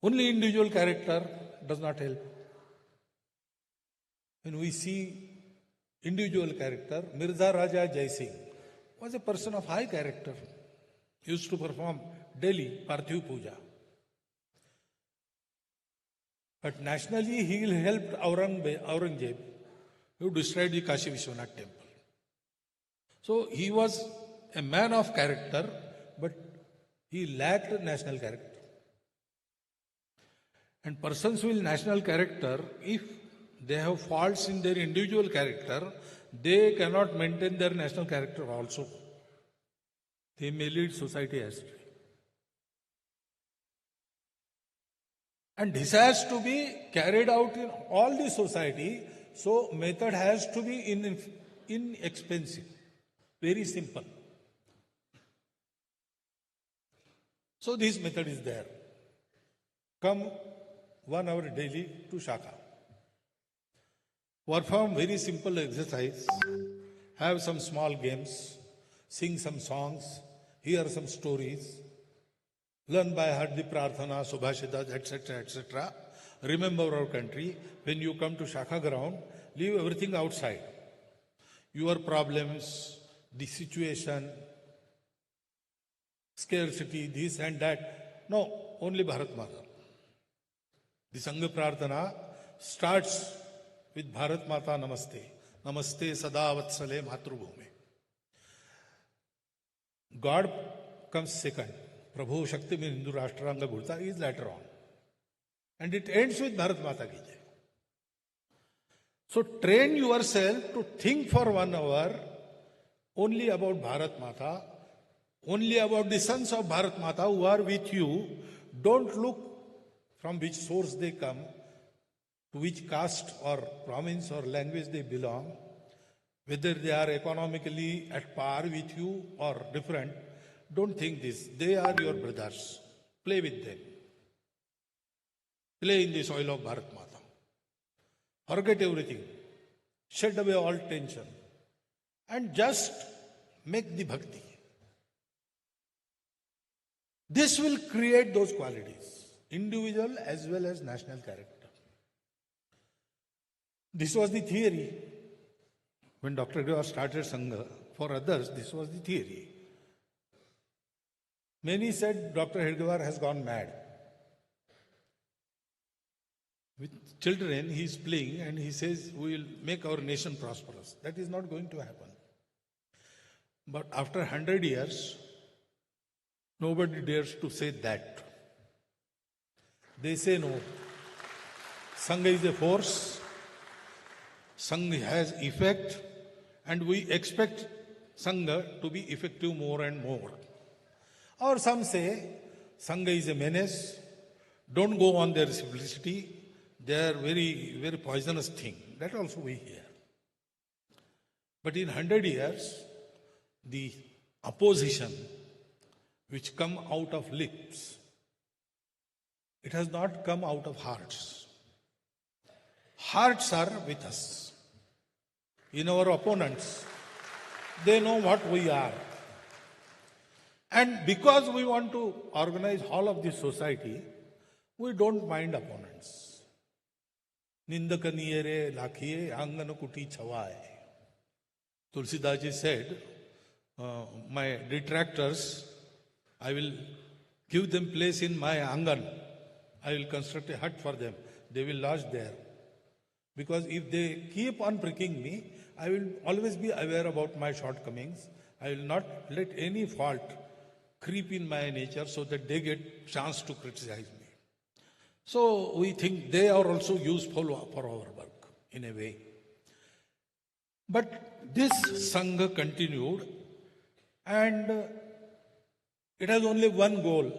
Only individual character does not help. When we see individual character, Mirza Raja Jai Singh was a person of high character. He used to perform daily Parthiv Puja. But nationally he helped Aurangzeb, who destroyed the Kashi Vishwanath temple. So he was a man of character, but he lacked national character. And persons with national character, if they have faults in their individual character, they cannot maintain their national character also. They may lead society astray. And this has to be carried out in all the society, so method has to be inexpensive, very simple. So this method is there. Come 1 hour daily to Shaka. Perform very simple exercise, have some small games, sing some songs, hear some stories, learn by heart the prarthana, subhashitas, etc., etc. Remember our country. When you come to Shaka ground, leave everything outside. Your problems, the situation, scarcity, this and that. No, only Bharat Mata. The Sangha Prarthana starts with Bharat Mata Namaste. Namaste Sada Vatsale Matrubhume. God comes second. Prabhu Shakti mein Hindu Rashtranga Bhurta is later on. And it ends with Bharat Mata Ki Jai. So train yourself to think for 1 hour only about Bharat Mata, only about the sons of Bharat Mata who are with you. Don't look from which source they come, to which caste or province or language they belong, whether they are economically at par with you or different. Don't think this. They are your brothers. Play with them. Play in the soil of Bharat Mata. Forget everything. Shed away all tension. And just make the bhakti. This will create those qualities, individual as well as national character. This was the theory. When Dr. Edgar started Sangha, for others, this was the theory. Many said Dr. Edgar has gone mad. With children, he is playing and he says, we will make our nation prosperous. That is not going to happen. But after 100 years, nobody dares to say that. They say no. Sangha is a force. Sangh has effect, and we expect Sangh to be effective more and more. Or some say Sangh is a menace. Don't go on their simplicity. They are very, very poisonous thing. That also we hear. But in 100 years, the opposition which come out of lips, it has not come out of hearts. Hearts are with us. In our opponents, they know what we are. And because we want to organize all of this society, we don't mind opponents. Nindakaniyere lakhiye angana kuti chhawaye. Tulsidaji said, my detractors, I will give them place in my angan. I will construct a hut for them. They will lodge there. Because if they keep on pricking me, I will always be aware about my shortcomings. I will not let any fault creep in my nature so that they get chance to criticize me. So we think they are also useful for our work in a way. But this Sangha continued, and it has only one goal.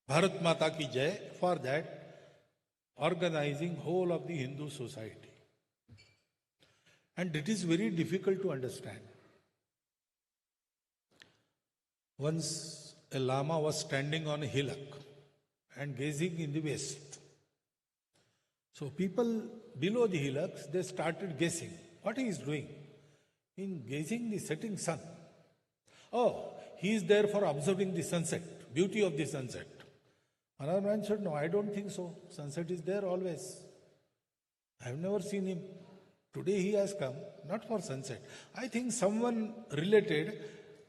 Bharat Mata ki Jai, for that, organizing whole of the Hindu society. And it is very difficult to understand. Once a Lama was standing on a hillock and gazing in the west. So people below the hillocks, they started guessing what he is doing in gazing the setting sun. Oh, he is there for observing the sunset, beauty of the sunset. Another man said, no, I don't think so. Sunset is there always. I have never seen him. Today he has come, not for sunset. I think someone related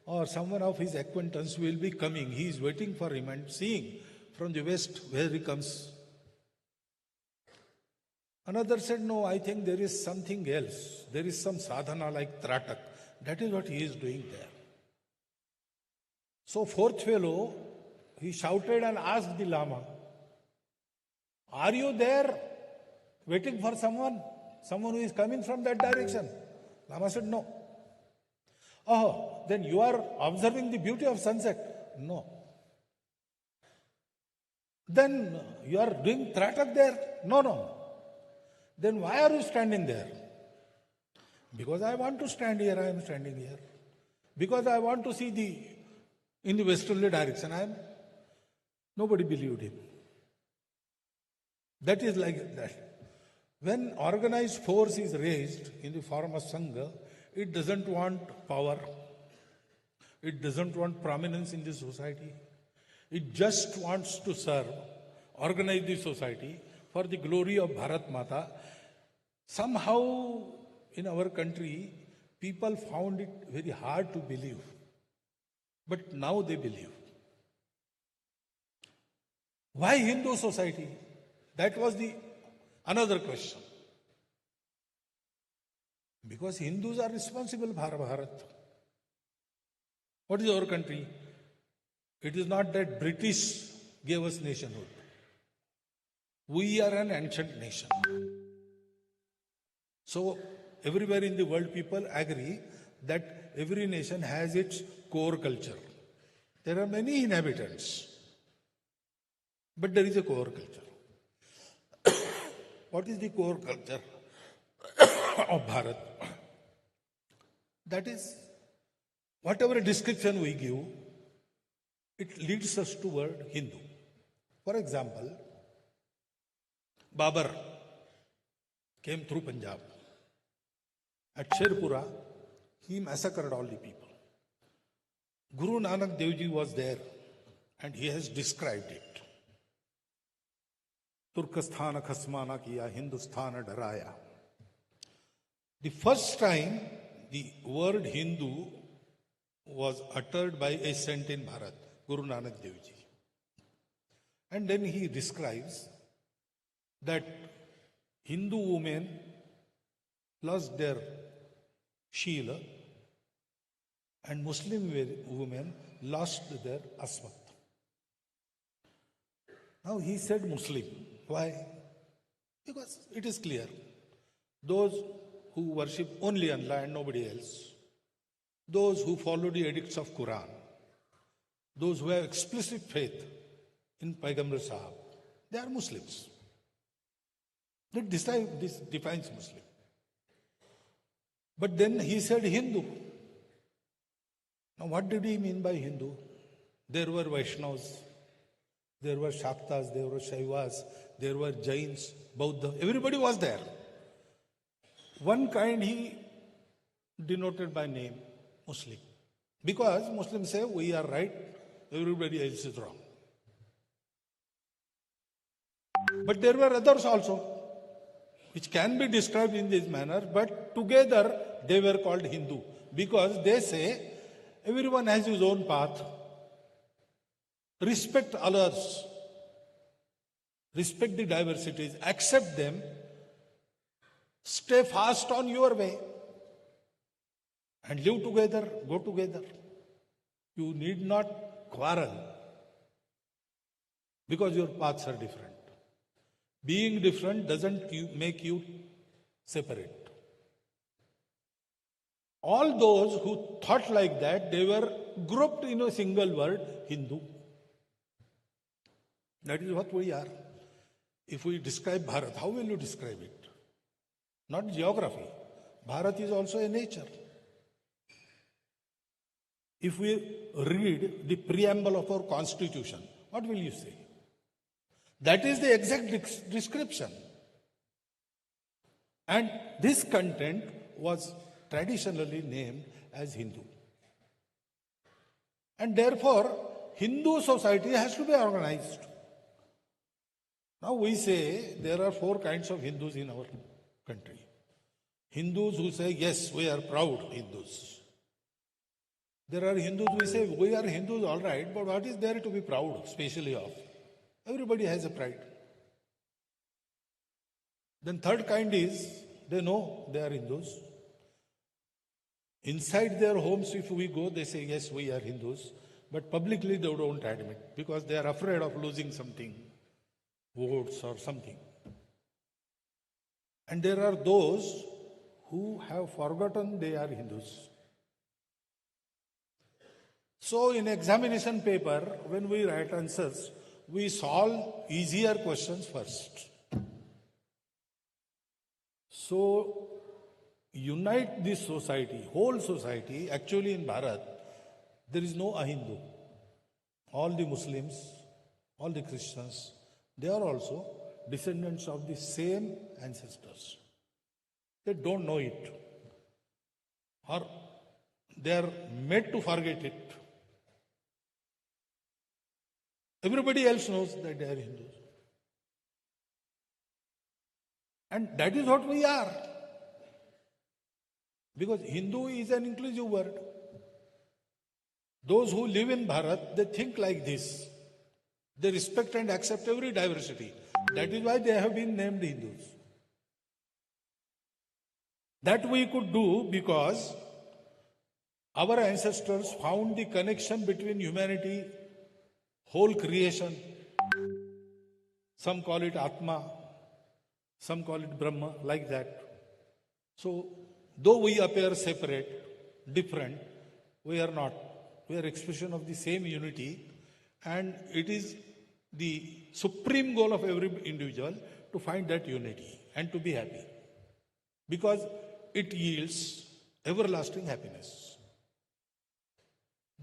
or someone of his acquaintance will be coming. He is waiting for him and seeing from the west where he comes. Another said, no, I think there is something else. There is some sadhana like Tratak. That is what he is doing there. So fourth fellow, he shouted and asked the Lama, are you there waiting for someone? Someone who is coming from that direction? Lama said, no. Oh, then you are observing the beauty of sunset? No. Then you are doing Tratak there? No. Then why are you standing there? Because I want to stand here, I am standing here. Because I want to see in the westerly direction, nobody believed him. That is like that. When organized force is raised in the form of Sangha, it doesn't want power. It doesn't want prominence in the society. It just wants to serve, organize the society for the glory of Bharat Mata. Somehow in our country, people found it very hard to believe. But now they believe. Why Hindu society? That was another question. Because Hindus are responsible for Bharat. What is our country? It is not that British gave us nationhood. We are an ancient nation. So everywhere in the world people agree that every nation has its core culture. There are many inhabitants, but there is a core culture. What is the core culture of Bharat? That is, whatever description we give, it leads us toward Hindu. For example, Babar came through Punjab. At Sherpura, he massacred all the people. Guru Nanak Dev Ji was there and he has described it. Turkesthana khasmana kiya, Hindusthana daraya. The first time the word Hindu was uttered by a saint in Bharat, Guru Nanak Dev Ji. And then he describes that Hindu women lost their Sheela and Muslim women lost their Asmat. Now he said Muslim. Why? Because it is clear. Those who worship only Allah and nobody else, those who follow the edicts of Quran, those who have explicit faith in Paigambar Sahab, they are Muslims. This defines Muslim. But then he said Hindu. Now what did he mean by Hindu? There were Vaishnavas, there were Shaktas, there were Shaivas, there were Jains, Buddha, everybody was there. One kind he denoted by name, Muslim. Because Muslims say we are right, everybody else is wrong. But there were others also, which can be described in this manner, but together they were called Hindu. Because they say everyone has his own path. Respect others. Respect the diversities. Accept them. Stay fast on your way. And live together, go together. You need not quarrel. Because your paths are different. Being different doesn't make you separate. All those who thought like that, they were grouped in a single word, Hindu. That is what we are. If we describe Bharat, how will you describe it? Not geography. Bharat is also a nature. If we read the preamble of our constitution, what will you say? That is the exact description. And this content was traditionally named as Hindu. And therefore, Hindu society has to be organized. Now we say there are 4 kinds of Hindus in our country. Hindus who say, yes, we are proud Hindus. There are Hindus who say, we are Hindus, all right, but what is there to be proud, especially of? Everybody has a pride. Then third kind is, they know they are Hindus. Inside their homes, if we go, they say, yes, we are Hindus. But publicly, they don't admit because they are afraid of losing something, votes or something. And there are those who have forgotten they are Hindus. So in examination paper, when we write answers, we solve easier questions first. So unite this society, whole society. Actually in Bharat, there is no Ahindu. All the Muslims, all the Christians, they are also descendants of the same ancestors. They don't know it. Or they are made to forget it. Everybody else knows that they are Hindus. And that is what we are. Because Hindu is an inclusive word. Those who live in Bharat, they think like this. They respect and accept every diversity. That is why they have been named Hindus. That we could do because our ancestors found the connection between humanity, whole creation. Some call it Atma, some call it Brahma, like that. So, though we appear separate, different, we are not. We are expression of the same unity, and it is the supreme goal of every individual to find that unity and to be happy. Because it yields everlasting happiness.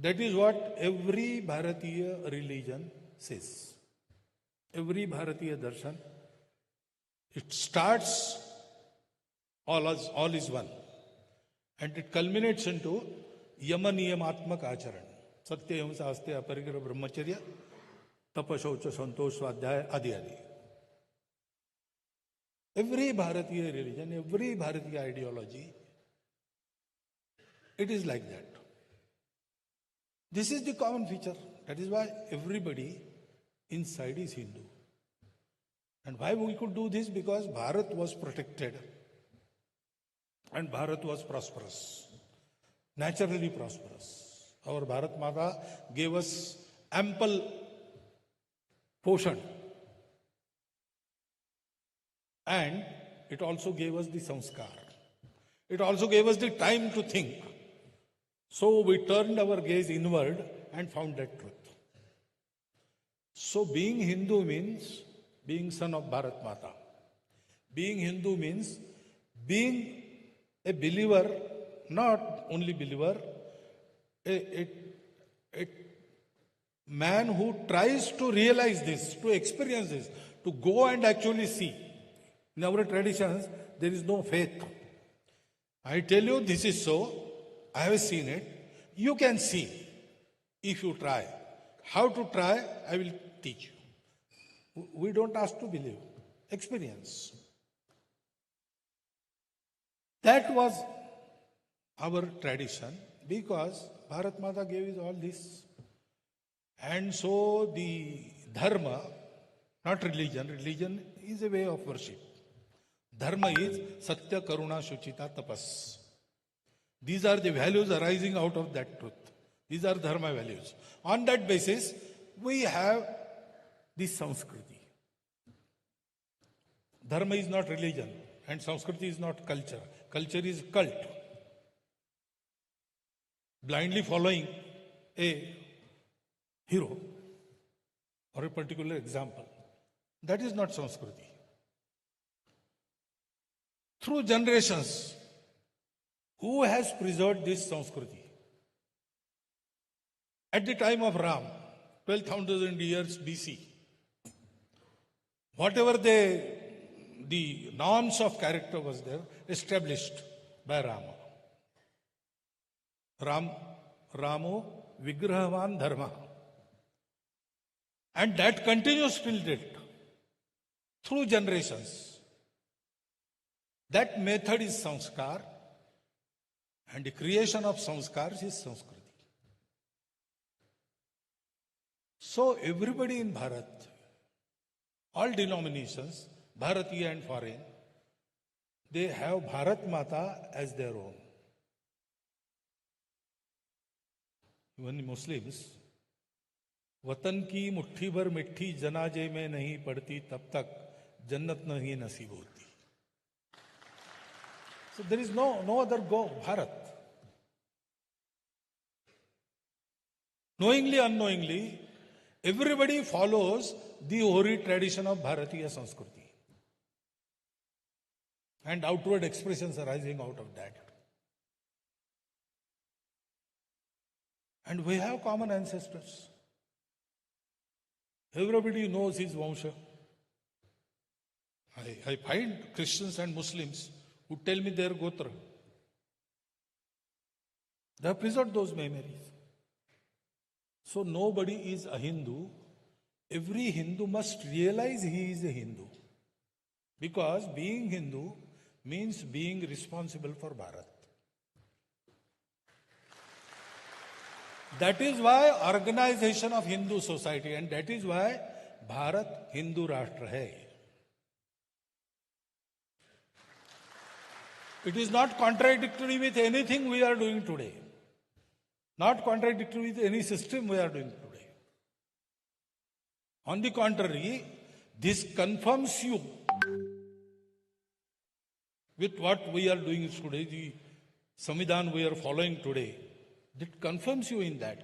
That is what every Bharatiya religion says. Every Bharatiya darshan, it starts all is one. And it culminates into Yama Niyamatmak Acharan. Satya Himsa Aste Aparigra Brahmacharya, Tapashaucha Santosh Swadhyaya Adi Adi. Every Bharatiya religion, every Bharatiya ideology, it is like that. This is the common feature. That is why everybody inside is Hindu. And why we could do this? Because Bharat was protected and Bharat was prosperous, naturally prosperous. Our Bharat Mata gave us ample portion. And it also gave us the sanskar. It also gave us the time to think. So we turned our gaze inward and found that truth. So being Hindu means being son of Bharat Mata. Being Hindu means being a believer, not only believer, a man who tries to realize this, to experience this, to go and actually see. In our traditions, there is no faith. I tell you this is so, I have seen it. You can see if you try. How to try, I will teach you. We don't ask to believe, experience. That was our tradition because Bharat Mata gave us all this. And so the dharma, not religion, religion is a way of worship. Dharma is Satya, Karuna, Shuchita, Tapas. These are the values arising out of that truth. These are dharma values. On that basis, we have this Sanskriti. Dharma is not religion and Sanskriti is not culture. Culture is cult. Blindly following a hero or a particular example. That is not Sanskriti. Through generations, who has preserved this Sanskriti? At the time of Ram, 12,000 years BC, whatever the norms of character was there, established by Rama. Ramo Vigrahavan Dharma. And that continues till date, through generations. That method is sanskar, and the creation of sanskars is Sanskriti. So everybody in Bharat, all denominations, Bharatiya and foreign, they have Bharat Mata as their own. Even the Muslims, वतन की मुट्ठी भर मिट्टी जनाजे में नहीं पड़ती तब तक जन्नत नहीं नसीब होती. So there is no other go, Bharat. Knowingly, unknowingly, everybody follows the hoary tradition of Bharatiya Sanskriti. And outward expressions arising out of that. And we have common ancestors. Everybody knows his Vansha. I find Christians and Muslims who tell me their Gotra. They have preserved those memories. So nobody is a Hindu. Every Hindu must realize he is a Hindu. Because being Hindu means being responsible for Bharat. That is why organization of Hindu society, and that is why Bharat Hindu Rashtra hai. It is not contradictory with anything we are doing today. Not contradictory with any system we are doing today. On the contrary, this confirms you with what we are doing today, the Samvidhan we are following today. It confirms you in that.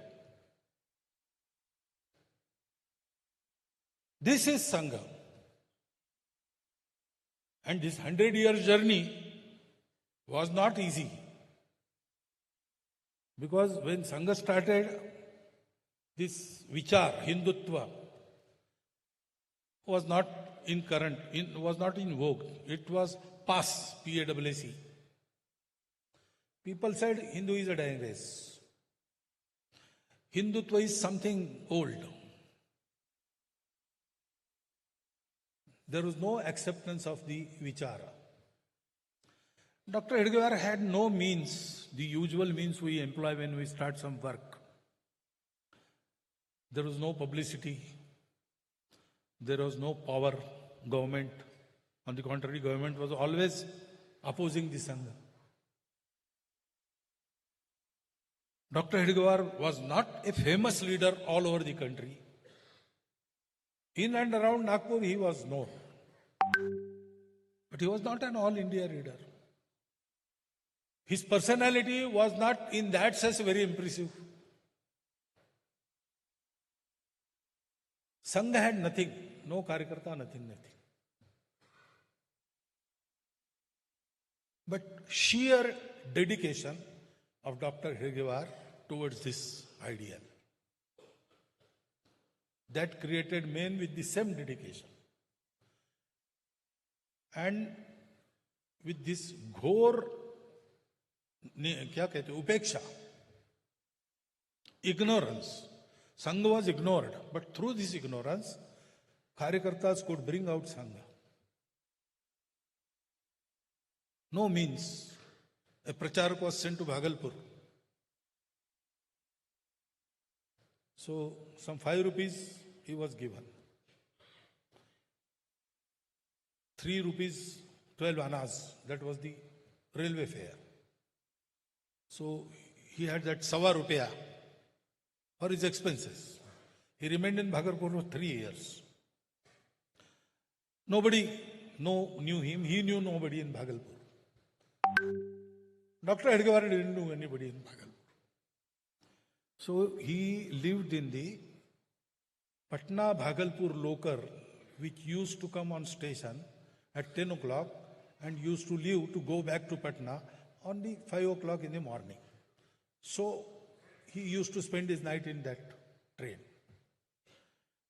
This is Sangha. And this 100-year journey was not easy. Because when Sangha started, this vichar, Hindutva, was not in current, was not in vogue. It was PAS, P-A-S-S. People said Hindu is a dying race. Hindutva is something old. There was no acceptance of the vichara. Dr. Edgware had no means, the usual means we employ when we start some work. There was no publicity. There was no power, government. On the contrary, government was always opposing the Sangha. Dr. Edgware was not a famous leader all over the country. In and around Nagpur, he was known. But he was not an all India leader. His personality was not in that sense very impressive. Sangh had nothing, no Karyakarta, nothing. But sheer dedication of Dr. Hedgewar towards this ideal, that created men with the same dedication. And with this घोर क्या कहते हैं उपेक्षा, ignorance, Sangh was ignored, but through this ignorance, Karyakartas could bring out Sangh. No means. A pracharak was sent to Bhagalpur. So, some 5 rupees he was given. 3 rupees, 12 annas, that was the railway fare. So, he had that sawa rupiah for his expenses. He remained in Bhagalpur for 3 years. Nobody knew him, he knew nobody in Bhagalpur. Dr. Hedgewar didn't know anybody in Bhagalpur. So he lived in the Patna-Bhagalpur local, which used to come on station at 10 o'clock and used to leave to go back to Patna on the 5 o'clock in the morning. So he used to spend his night in that train.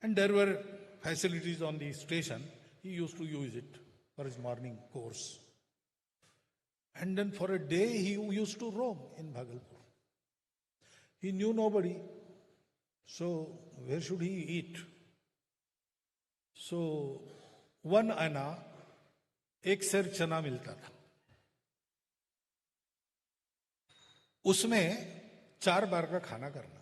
And there were facilities on the station. He used to use it for his morning course. And then for a day he used to roam in Bhagalpur. He knew nobody. So where should he eat? So 1 anna, 1 सेर चना मिलता था. उसमें 4 बार का खाना करना.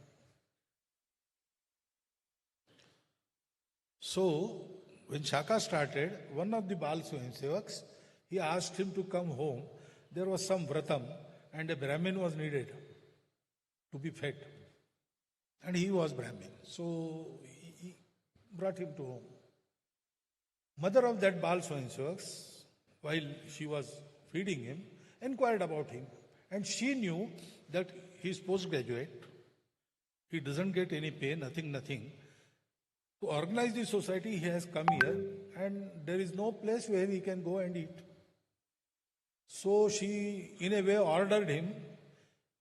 So when Shaka started, one of the Bal Swayamsevaks, he asked him to come home. There was some vratam and a Brahmin was needed to be fed. And he was Brahmin. So he brought him to home. Mother of that Bal Swayamsevaks, while she was feeding him, inquired about him. And she knew that he is postgraduate. He doesn't get any pay, nothing. To organize the society, he has come here and there is no place where he can go and eat. So she, in a way, ordered him,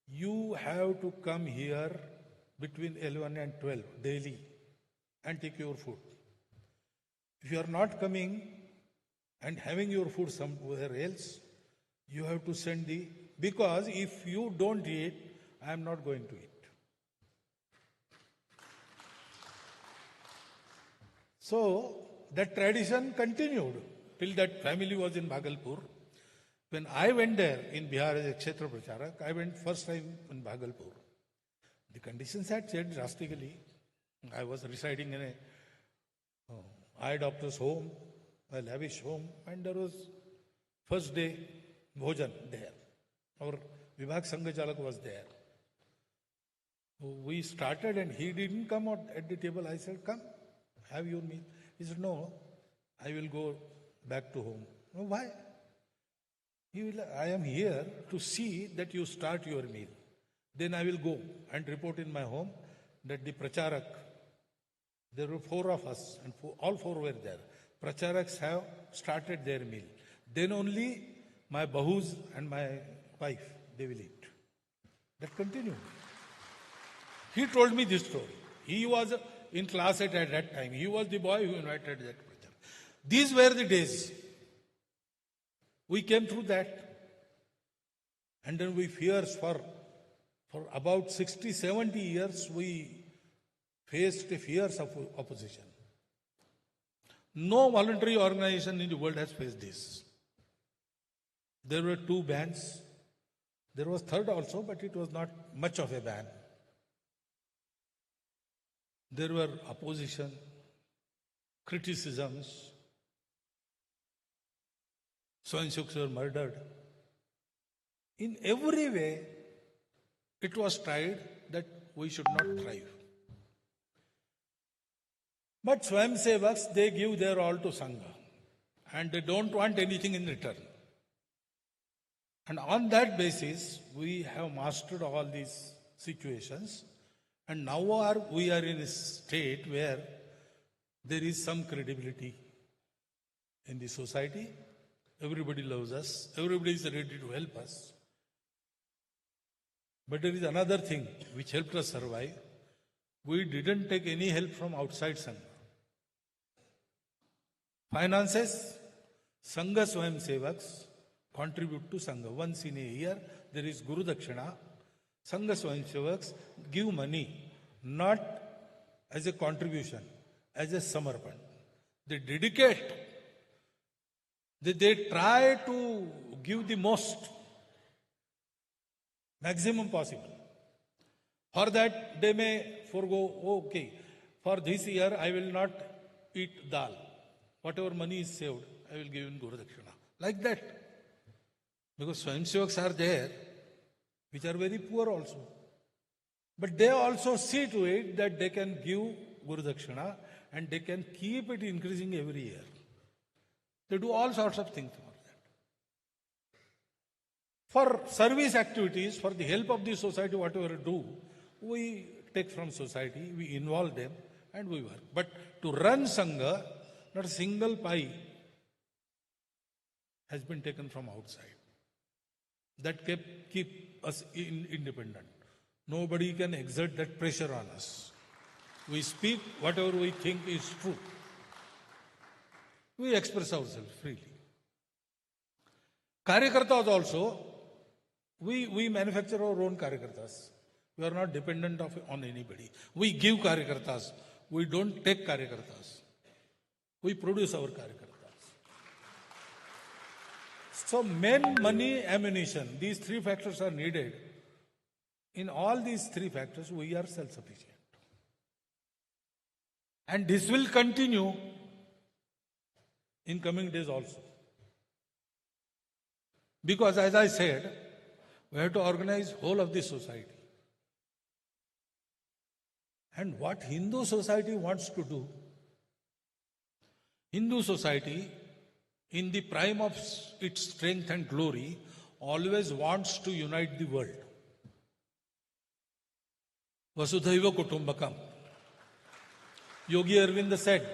you have to come here between 11 and 12 daily and take your food. If you are not coming and having your food somewhere else, you have to send because if you don't eat, I am not going to eat. So that tradition continued till that family was in Bhagalpur. When I went there in Bihar as a Kshetra Pracharak, I went first time in Bhagalpur. The conditions had changed drastically. I was residing in a eye doctor's home, a lavish home, and there was first day bhojan there. Our Vibhag Sangh-Chalak was there. We started and he didn't come out at the table. I said, come, have your meal. He said, no, I will go back to home. No, why? I am here to see that you start your meal. Then I will go and report in my home that the Pracharak, there were 4 of us and all 4 were there. Pracharaks have started their meal. Then only my bahus and my wife, they will eat. That continued. He told me this story. He was in class at that time. He was the boy who invited that Pracharak. These were the days. We came through that. And then we fears for about 60, 70 years, we faced fears of opposition. No voluntary organization in the world has faced this. There were 2 bans. There was third also, but it was not much of a ban. There were opposition, criticisms. Swayamsevaks were murdered. In every way, it was tried that we should not thrive. But Swayamsevaks, they give their all to Sangha. and they don't want anything in return. And on that basis, we have mastered all these situations, and now we are in a state where there is some credibility in the society. Everybody loves us. Everybody is ready to help us. But there is another thing which helped us survive. We didn't take any help from outside Sangh. Finances, Sangha Swayam Sevaks contribute to Sangha. Once in a year, there is Guru Dakshina. Sangha Swayam Sevaks give money, not as a contribution, as a samarpan. They dedicate. They try to give the most, maximum possible. For that, they may forego, okay, for this year I will not eat dal. Whatever money is saved, I will give in Guru Dakshina. Like that. Because Swayamsevaks are there, which are very poor also. But they also see to it that they can give Guru Dakshina and they can keep it increasing every year. They do all sorts of things for that. For service activities, for the help of the society, whatever we do, we take from society, we involve them, and we work. But to run Sangha, not a single pie has been taken from outside. That keep us independent. Nobody can exert that pressure on us. We speak whatever we think is true. We express ourselves freely. Karyakartas also, we manufacture our own Karyakartas. We are not dependent on anybody. We give Karyakartas. We don't take Karyakartas. We produce our Karyakartas. So men, money, ammunition, these three factors are needed. In all these three factors, we are self-sufficient. And this will continue in coming days also. Because as I said, we have to organize whole of the society. And what Hindu society wants to do, Hindu society, in the prime of its strength and glory, always wants to unite the world. Vasudhaiva Kutumbakam. Yogi Arvind said,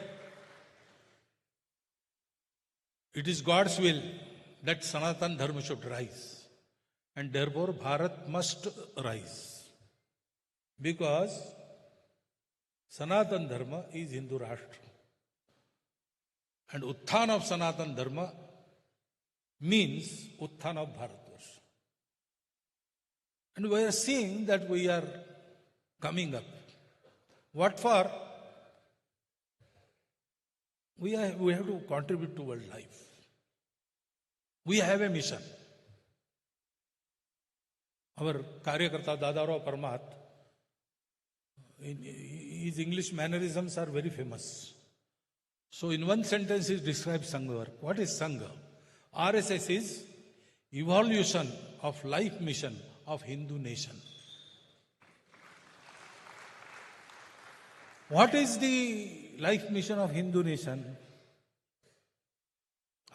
it is God's will that Sanatan Dharma should rise. And therefore Bharat must rise. Because Sanatan Dharma is Hindu Rashtra. And Utthan of Sanatan Dharma means Utthan of Bharatvarsha. And we are seeing that we are coming up. What for? We have to contribute to world life. We have a mission. Our Karyakarta Dadarao Parmat, his English mannerisms are very famous. So in one sentence he describes Sangha work. What is Sangha? RSS is evolution of life mission of Hindu nation. What is the life mission of Hindu nation?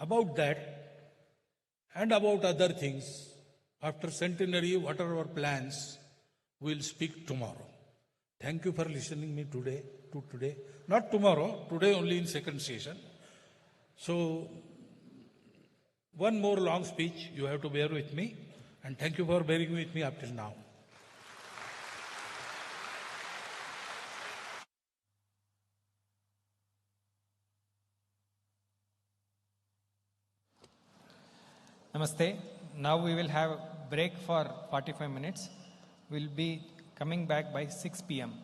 About that and about other things, after centenary, what are our plans, we'll speak tomorrow. Thank you for listening me today. Not tomorrow, today only in second session. So, one more long speech, you have to bear with me. And thank you for bearing with me up till now. Namaste. Now we will have a break for 45 minutes. We'll be coming back by 6 p.m.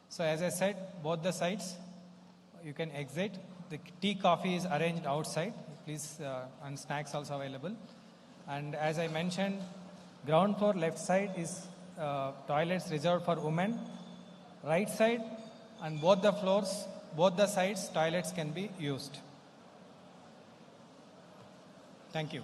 So as I said, both the sides, you can exit. The tea, coffee is arranged outside. Please, and snacks also available. And as I mentioned, ground floor left side is toilets reserved for women. Right side and both the floors, both the sides, toilets can be used. Thank you.